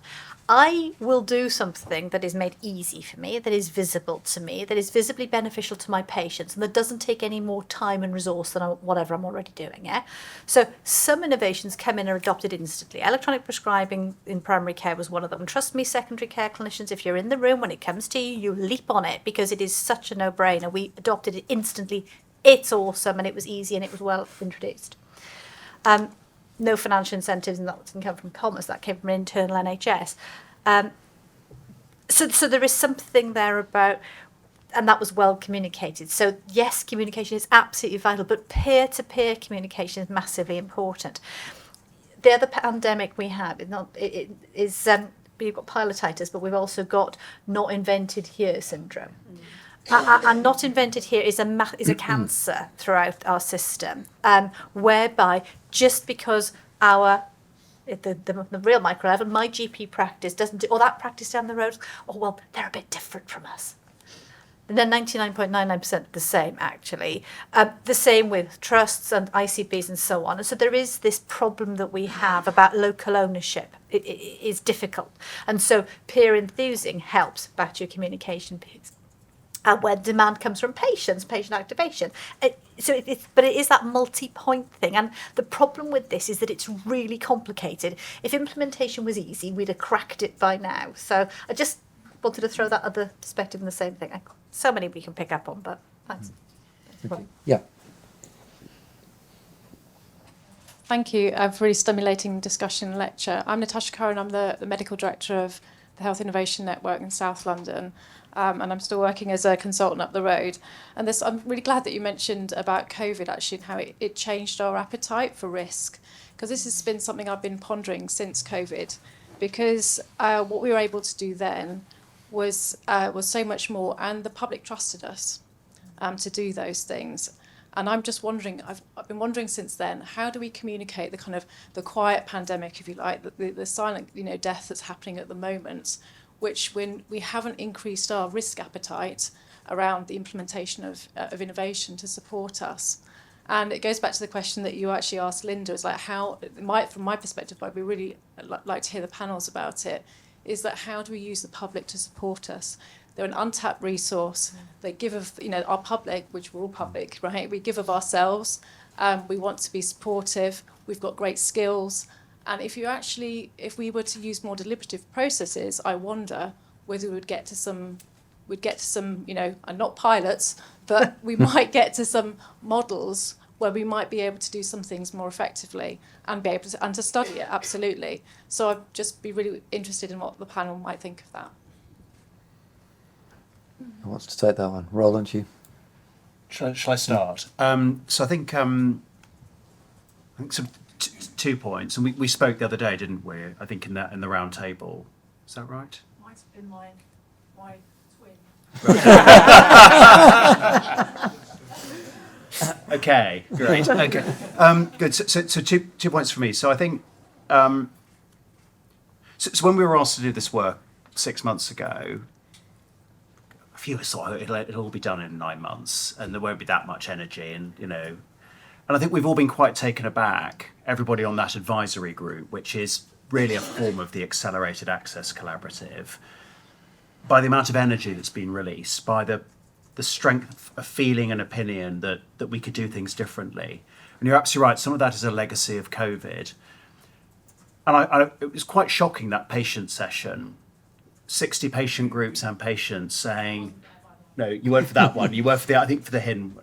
I will do something that is made easy for me, that is visible to me, that is visibly beneficial to my patients, and that doesn't take any more time and resource than whatever I'm already doing. Yeah? So some innovations come in and are adopted instantly. Electronic prescribing in primary care was one of them. And trust me, secondary care clinicians, if you're in the room when it comes to you, you leap on it because it is such a no-brainer. We adopted it instantly. It's awesome, and it was easy, and it was well introduced. No financial incentives, and that didn't come from Commerce, that came from internal NHS. So there is something there about, and that was well communicated. So yes, communication is absolutely vital, but peer-to-peer communication is massively important. The other pandemic we have is we've got pilotitis, but we've also got not invented here syndrome. And not invented here is a cancer throughout our system, whereby just because the real micro level, my GP practice doesn't do, or that practice down the road, oh well, they're a bit different from us. And then 99.99% the same, actually. The same with trusts and ICBs and so on. And so there is this problem that we have about local ownership. It is difficult. And so peer enthusing helps back to your communication piece. Where demand comes from patients, patient activation. But it is that multi-point thing. And the problem with this is that it's really complicated. If implementation was easy, we'd have cracked it by now. So I just wanted to throw that other perspective in the same thing. So many we can pick up on, but thanks. Yeah. Thank you for a really stimulating discussion lecture. I'm Natasha Curran. I'm the medical director of the Health Innovation Network in South London. And I'm still working as a consultant up the road. And I'm really glad that you mentioned about COVID, actually, and how it changed our appetite for risk. Because this has been something I've been pondering since COVID. Because what we were able to do then was so much more, and the public trusted us to do those things. And I'm just wondering, I've been wondering since then, how do we communicate the kind of the quiet pandemic, if you like, the silent death that's happening at the moment, which when we haven't increased our risk appetite around the implementation of innovation to support us. And it goes back to the question that you actually asked Linda, is like how, from my perspective, I'd be really like to hear the panels about it, is that how do we use the public to support us? They're an untapped resource. They give of, our public, which we're all public, right? We give of ourselves. We want to be supportive. We've got great skills. And if we were to use more deliberative processes, I wonder whether we'd get to some, and not pilots, but we might get to some models where we might be able to do some things more effectively and be able to study it, absolutely. So I'd just be really interested in what the panel might think of that. Who wants to take that one? Roland, you? Shall I start? So I think some 2 points, and we spoke the other day, didn't we? I think in the round table. Is that right? Might have been my twin. Okay, great. Okay, good. So 2 points for me. So I think so when we were asked to do this work 6 months ago, a few of us thought it'll all be done in 9 months, and there won't be that much energy, and And I think we've all been quite taken aback, everybody on that advisory group, which is really a form of the Accelerated Access Collaborative, by the amount of energy that's been released, by the strength of feeling and opinion that we could do things differently. And you're absolutely right, some of that is a legacy of COVID. And it was quite shocking, that patient session, 60 patient groups and patients saying, no, you weren't for that one, you were for I think for the HIN.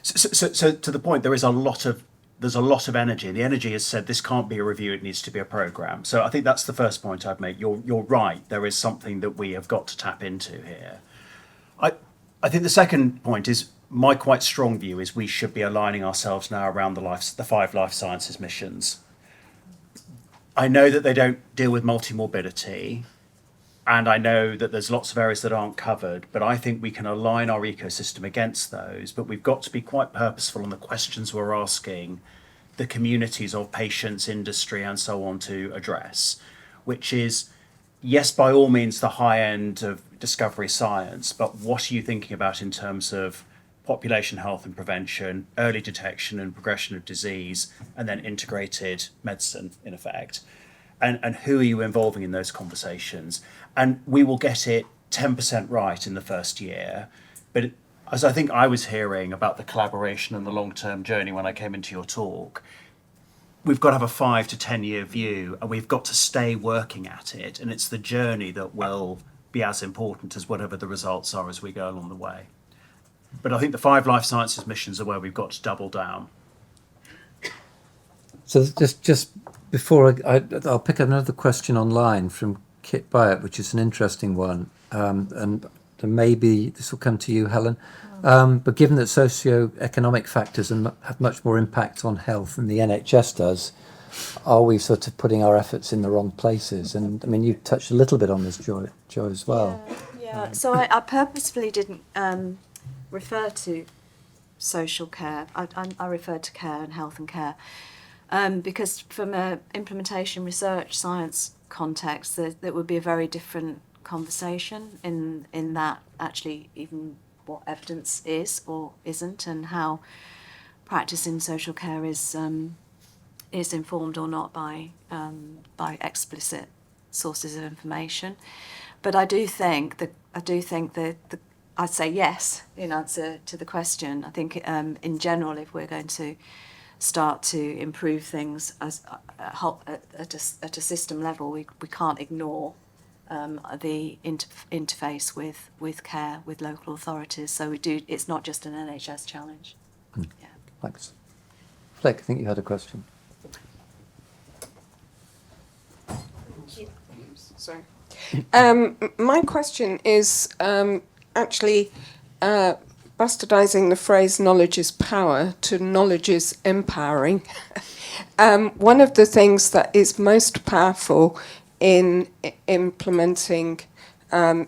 So to the point, there's a lot of energy. The energy has said this can't be a review; it needs to be a program. So I think that's the first point I'd make. You're right. There is something that we have got to tap into here. I think the second point is my quite strong view is we should be aligning ourselves now around the 5 life sciences missions. I know that they don't deal with multimorbidity, and I know that there's lots of areas that aren't covered, but I think we can align our ecosystem against those, but we've got to be quite purposeful on the questions we're asking the communities of patients, industry, and so on to address, which is, yes, by all means, the high end of discovery science, but what are you thinking about in terms of population health and prevention, early detection and progression of disease, and then integrated medicine, in effect? And who are you involving in those conversations? And we will get it 10% right in the first year. But as I think I was hearing about the collaboration and the long-term journey when I came into your talk, we've got to have a 5 to 10 year view, and we've got to stay working at it. And it's the journey that will be as important as whatever the results are as we go along the way. But I think the 5 life sciences missions are where we've got to double down. So just I'll pick up another question online from Kit Byatt, which is an interesting one, and maybe this will come to you, Helen. But given that socio-economic factors have much more impact on health than the NHS does, are we sort of putting our efforts in the wrong places? And I mean, you touched a little bit on this, Joy as well. Yeah. So I purposefully didn't refer to social care. I referred to care and health and care because from an implementation research science context, there would be a very different conversation in that actually even what evidence is or isn't and how practice in social care is informed or not by explicit sources of information. But I do think that I'd say yes in answer to the question. I think in general, if we're going to start to improve things as at a system level, we can't ignore the interface with care, with local authorities. So it's not just an NHS challenge. Yeah. Thanks. Flick, I think you had a question. Sorry. My question is actually bastardizing the phrase knowledge is power to knowledge is empowering. One of the things that is most powerful in implementing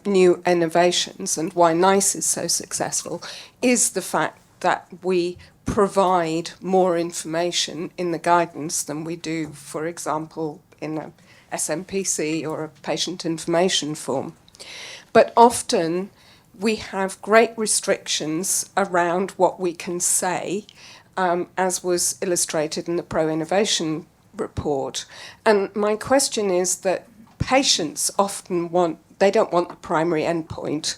new innovations and why NICE is so successful is the fact that we provide more information in the guidance than we do, for example, in a SMPC or a patient information form. But often we have great restrictions around what we can say, as was illustrated in the pro-innovation report. And my question is that patients often they don't want the primary endpoint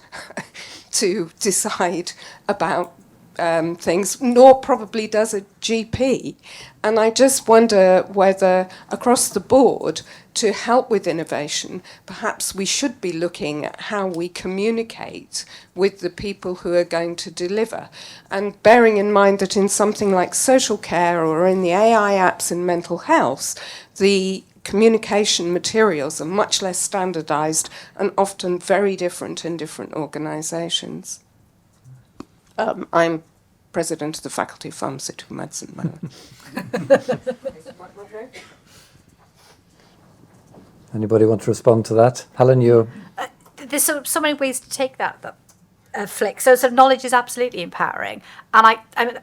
to decide about things, nor probably does a GP. And I just wonder whether across the board, to help with innovation, perhaps we should be looking at how we communicate with the people who are going to deliver. And bearing in mind that in something like social care or in the AI apps in mental health, the communication materials are much less standardized and often very different in different organizations. I'm president of the Faculty of Pharmaceutical Medicine. Anybody want to respond to that? Helen, you're... There's so many ways to take that Flick. So knowledge is absolutely empowering. And I mean,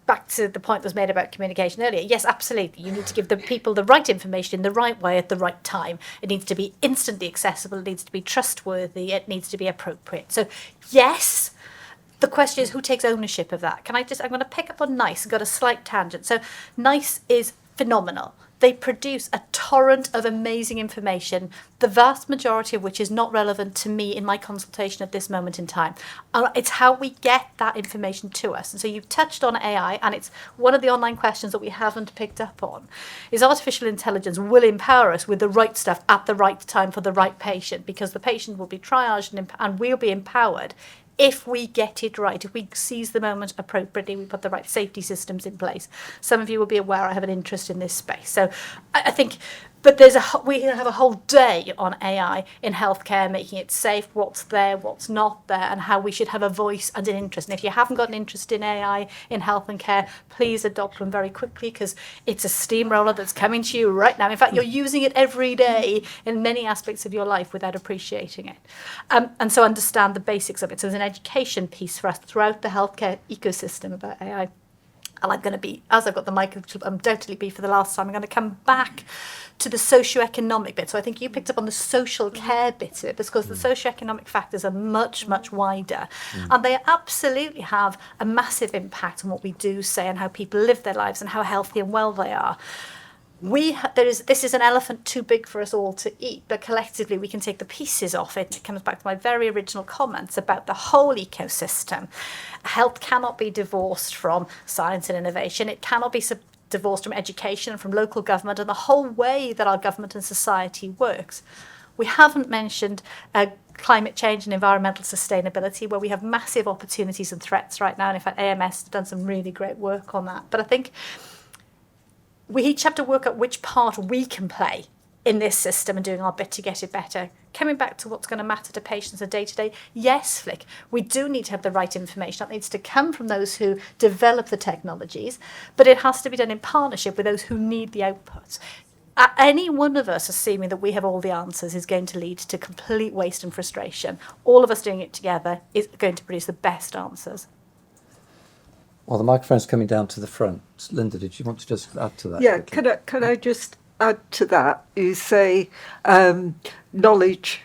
back to the point that was made about communication earlier. Yes, absolutely. You need to give the people the right information in the right way at the right time. It needs to be instantly accessible. It needs to be trustworthy. It needs to be appropriate. So yes, the question is who takes ownership of that? I'm going to pick up on NICE and got a slight tangent. So NICE is phenomenal. They produce a torrent of amazing information, the vast majority of which is not relevant to me in my consultation at this moment in time. It's how we get that information to us. And so you've touched on AI, and it's one of the online questions that we haven't picked up on, is artificial intelligence will empower us with the right stuff at the right time for the right patient, because the patient will be triaged and we'll be empowered if we get it right, if we seize the moment appropriately, we put the right safety systems in place. Some of you will be aware I have an interest in this space. So I think, but we have a whole day on AI in healthcare, making it safe, what's there, what's not there, and how we should have a voice and an interest. And if you haven't got an interest in AI in health and care, please adopt one very quickly, because it's a steamroller that's coming to you right now. In fact, you're using it every day in many aspects of your life without appreciating it. And so understand the basics of it. So there's an education piece for us throughout the healthcare ecosystem about AI. And I'm going to be, as I've got the mic, which will undoubtedly be for the last time, I'm going to come back to the socio-economic bit. So I think you picked up on the social care bit of it, because the socio-economic factors are much, much wider. And they absolutely have a massive impact on what we do say and how people live their lives and how healthy and well they are. This is an elephant too big for us all to eat, but collectively we can take the pieces off it. It comes back to my very original comments about the whole ecosystem. Health cannot be divorced from science and innovation. It cannot be divorced from education and from local government and the whole way that our government and society works. We haven't mentioned climate change and environmental sustainability, where we have massive opportunities and threats right now. And in fact, AMS has done some really great work on that. But I think we each have to work out which part we can play in this system and doing our bit to get it better. Coming back to what's going to matter to patients on day to day, yes, Flick, we do need to have the right information. That needs to come from those who develop the technologies, but it has to be done in partnership with those who need the outputs. Any one of us assuming that we have all the answers is going to lead to complete waste and frustration. All of us doing it together is going to produce the best answers. Well, the microphone's coming down to the front. Linda, did you want to just add to that? Yeah, quickly? can I just add to that? You say knowledge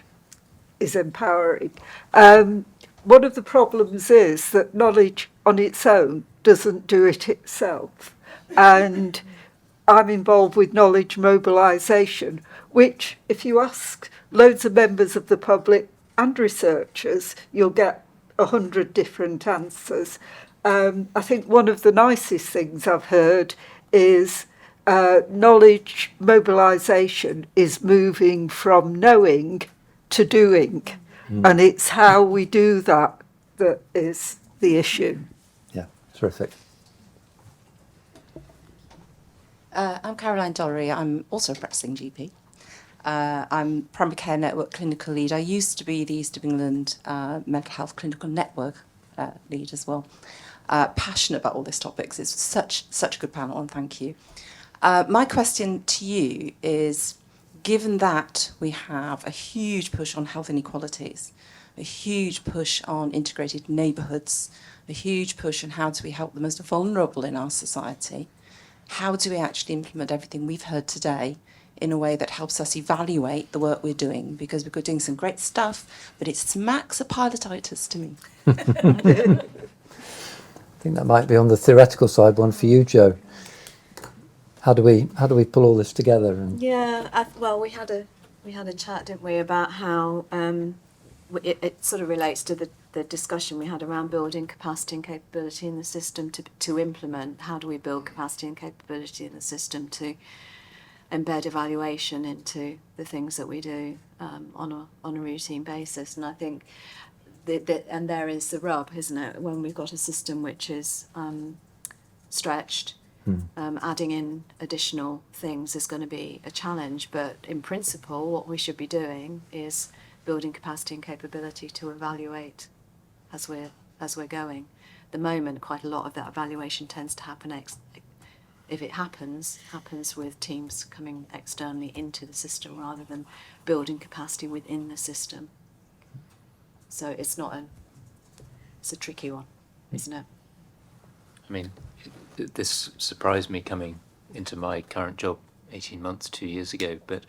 is empowering. One of the problems is that knowledge on its own doesn't do it itself. And I'm involved with knowledge mobilisation, which if you ask loads of members of the public and researchers, you'll get 100 different answers. I think one of the nicest things I've heard is knowledge mobilisation is moving from knowing to doing. And it's how we do that that is the issue. Yeah, terrific. I'm Caroline Dollery. I'm also a practicing GP. I'm Primary Care Network Clinical Lead. I used to be the East of England Mental Health Clinical Network Lead as well. Passionate about all these topics. It's such a good panel, and thank you. My question to you is, given that we have a huge push on health inequalities, a huge push on integrated neighbourhoods, a huge push on how do we help the most vulnerable in our society, how do we actually implement everything we've heard today in a way that helps us evaluate the work we're doing? Because we're doing some great stuff, but it smacks of pilotitis to me. I think that might be on the theoretical side, one for you, Jo. How do we pull all this together? And Yeah, well, we had a chat, didn't we, about how it sort of relates to the discussion we had around building capacity and capability in the system to implement. How do we build capacity and capability in the system to embed evaluation into the things that we do on a routine basis? And I think and there is the rub, isn't it? When we've got a system which is stretched, adding in additional things is going to be a challenge. But in principle, what we should be doing is building capacity and capability to evaluate as we're going. At the moment, quite a lot of that evaluation tends to happen if it happens with teams coming externally into the system rather than building capacity within the system. So it's a tricky one, isn't it? I mean, this surprised me coming into my current job 18 months, 2 years ago, but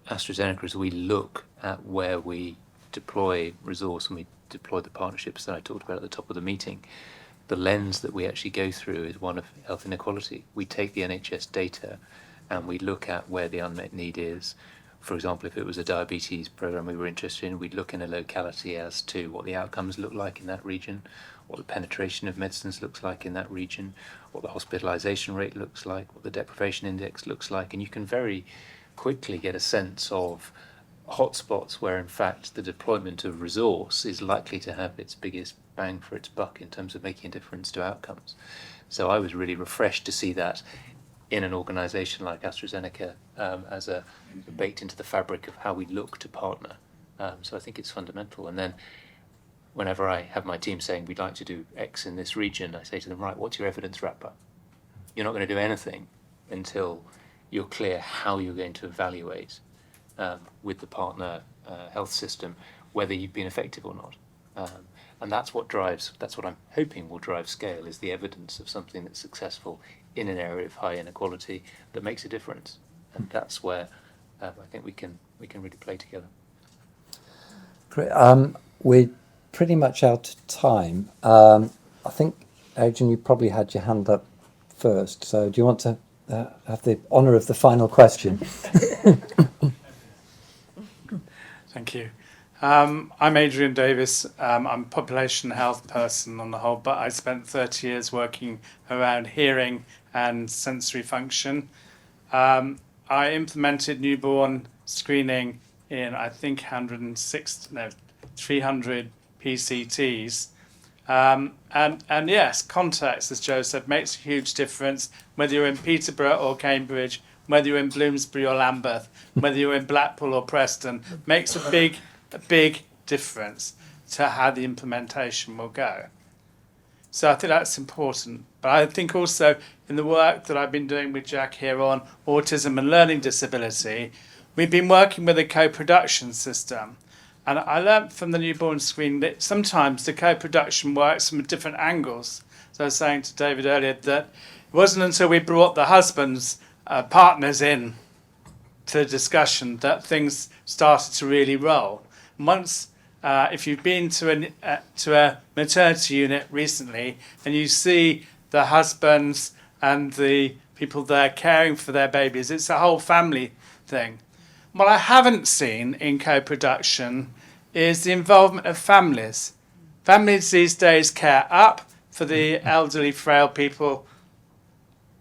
AstraZeneca, as we look at where we deploy resource and we deploy the partnerships that I talked about at the top of the meeting, the lens that we actually go through is one of health inequality. We take the NHS data and we look at where the unmet need is. For example, if it was a diabetes program we were interested in, we'd look in a locality as to what the outcomes look like in that region, what the penetration of medicines looks like in that region, what the hospitalisation rate looks like, what the deprivation index looks like, and you can very quickly get a sense of hotspots where in fact the deployment of resource is likely to have its biggest bang for its buck in terms of making a difference to outcomes. So I was really refreshed to see that in an organisation like AstraZeneca as a baked into the fabric of how we look to partner. So I think it's fundamental. And then whenever I have my team saying we'd like to do X in this region, I say to them, right, what's your evidence wrapper? You're not going to do anything until you're clear how you're going to evaluate with the partner health system whether you've been effective or not. And that's what I'm hoping will drive scale, is the evidence of something that's successful in an area of high inequality that makes a difference. And that's where I think we can really play together. Great. We're pretty much out of time. I think, Adrian, you probably had your hand up first. So do you want to have the honour of the final question? Thank you. I'm Adrian Davis. I'm a population health person on the whole, but I spent 30 years working around hearing and sensory function. I implemented newborn screening in, I think, 300 PCTs. And yes, context, as Joe said, makes a huge difference, whether you're in Peterborough or Cambridge, whether you're in Bloomsbury or Lambeth, whether you're in Blackpool or Preston, makes a big difference to how the implementation will go. So I think that's important. But I think also in the work that I've been doing with Jack here on autism and learning disability, we've been working with a co-production system. And I learned from the newborn screen that sometimes the co-production works from different angles. So I was saying to David earlier that it wasn't until we brought the husbands, partners in to the discussion that things started to really roll. And once, if you've been to a maternity unit recently and you see the husbands and the people there caring for their babies, it's a whole family thing. What I haven't seen in co-production is the involvement of families. Families these days care up for the elderly, frail people,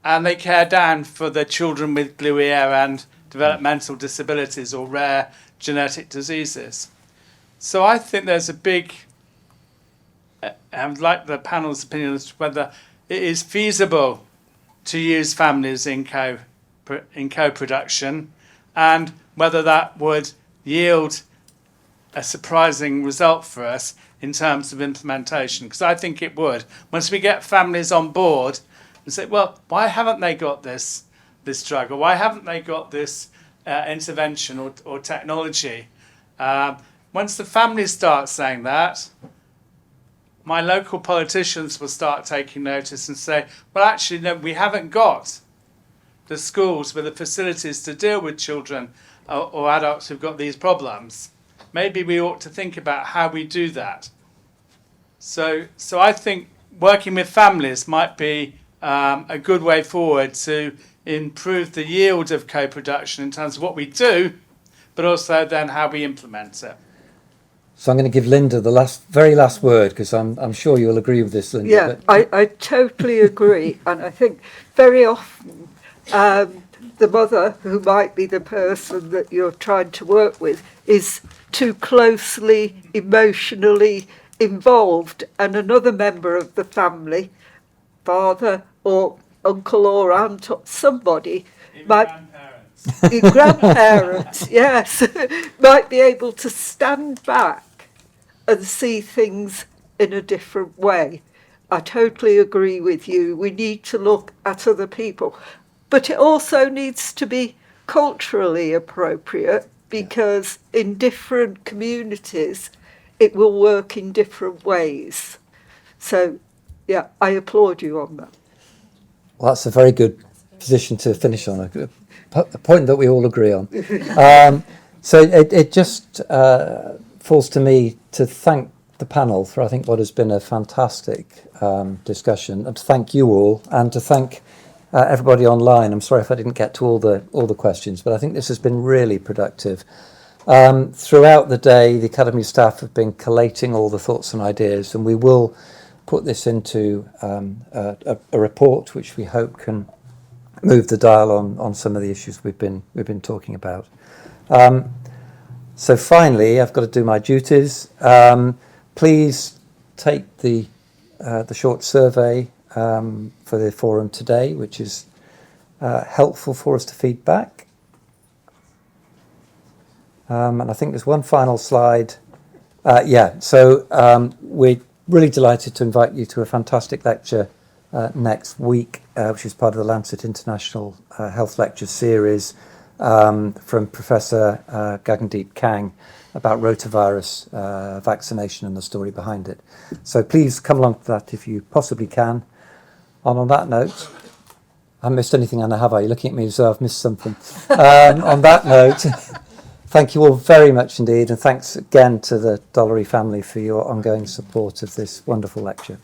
and they care down for the children with blue ear and developmental disabilities or rare genetic diseases. So I think there's a big, I'd like the panel's opinion as to whether it is feasible to use families in co-production, and whether that would yield a surprising result for us in terms of implementation. Because I think it would. Once we get families on board and say, well, why haven't they got this drug, or why haven't they got this intervention or technology? Once the families start saying that, my local politicians will start taking notice and say, well, actually, no, we haven't got the schools with the facilities to deal with children or adults who've got these problems. Maybe we ought to think about how we do that. So I think working with families might be a good way forward to improve the yield of co-production in terms of what we do, but also then how we implement it. So I'm going to give Linda the very last word, because I'm sure you'll agree with this, Linda. Yeah, I totally agree. And I think very often the mother, who might be the person that you're trying to work with, is too closely emotionally involved, and another member of the family, father or uncle or aunt or somebody, grandparents, yes, might be able to stand back and see things in a different way. I totally agree with you. We need to look at other people. But it also needs to be culturally appropriate, because in different communities it will work in different ways. So, yeah, I applaud you on that. Well, that's a very good position to finish on, a point that we all agree on. So it just falls to me to thank the panel for, I think, what has been a fantastic discussion, and to thank you all, and to thank everybody online. I'm sorry if I didn't get to all the questions, but I think this has been really productive. Throughout the day, the Academy staff have been collating all the thoughts and ideas, and we will put this into a report which we hope can move the dial on some of the issues we've been talking about. So finally, I've got to do my duties. Please take the short survey for the forum today, which is helpful for us to feedback. And I think there's one final slide. So we're really delighted to invite you to a fantastic lecture next week, which is part of the Lancet International Health Lecture Series from Professor Gagandeep Kang about rotavirus vaccination and the story behind it. So please come along to that if you possibly can. And on that note, I haven't missed anything, Anna, have I? You're looking at me as though I've missed something. On that note, thank you all very much indeed, and thanks again to the Dollery family for your ongoing support of this wonderful lecture.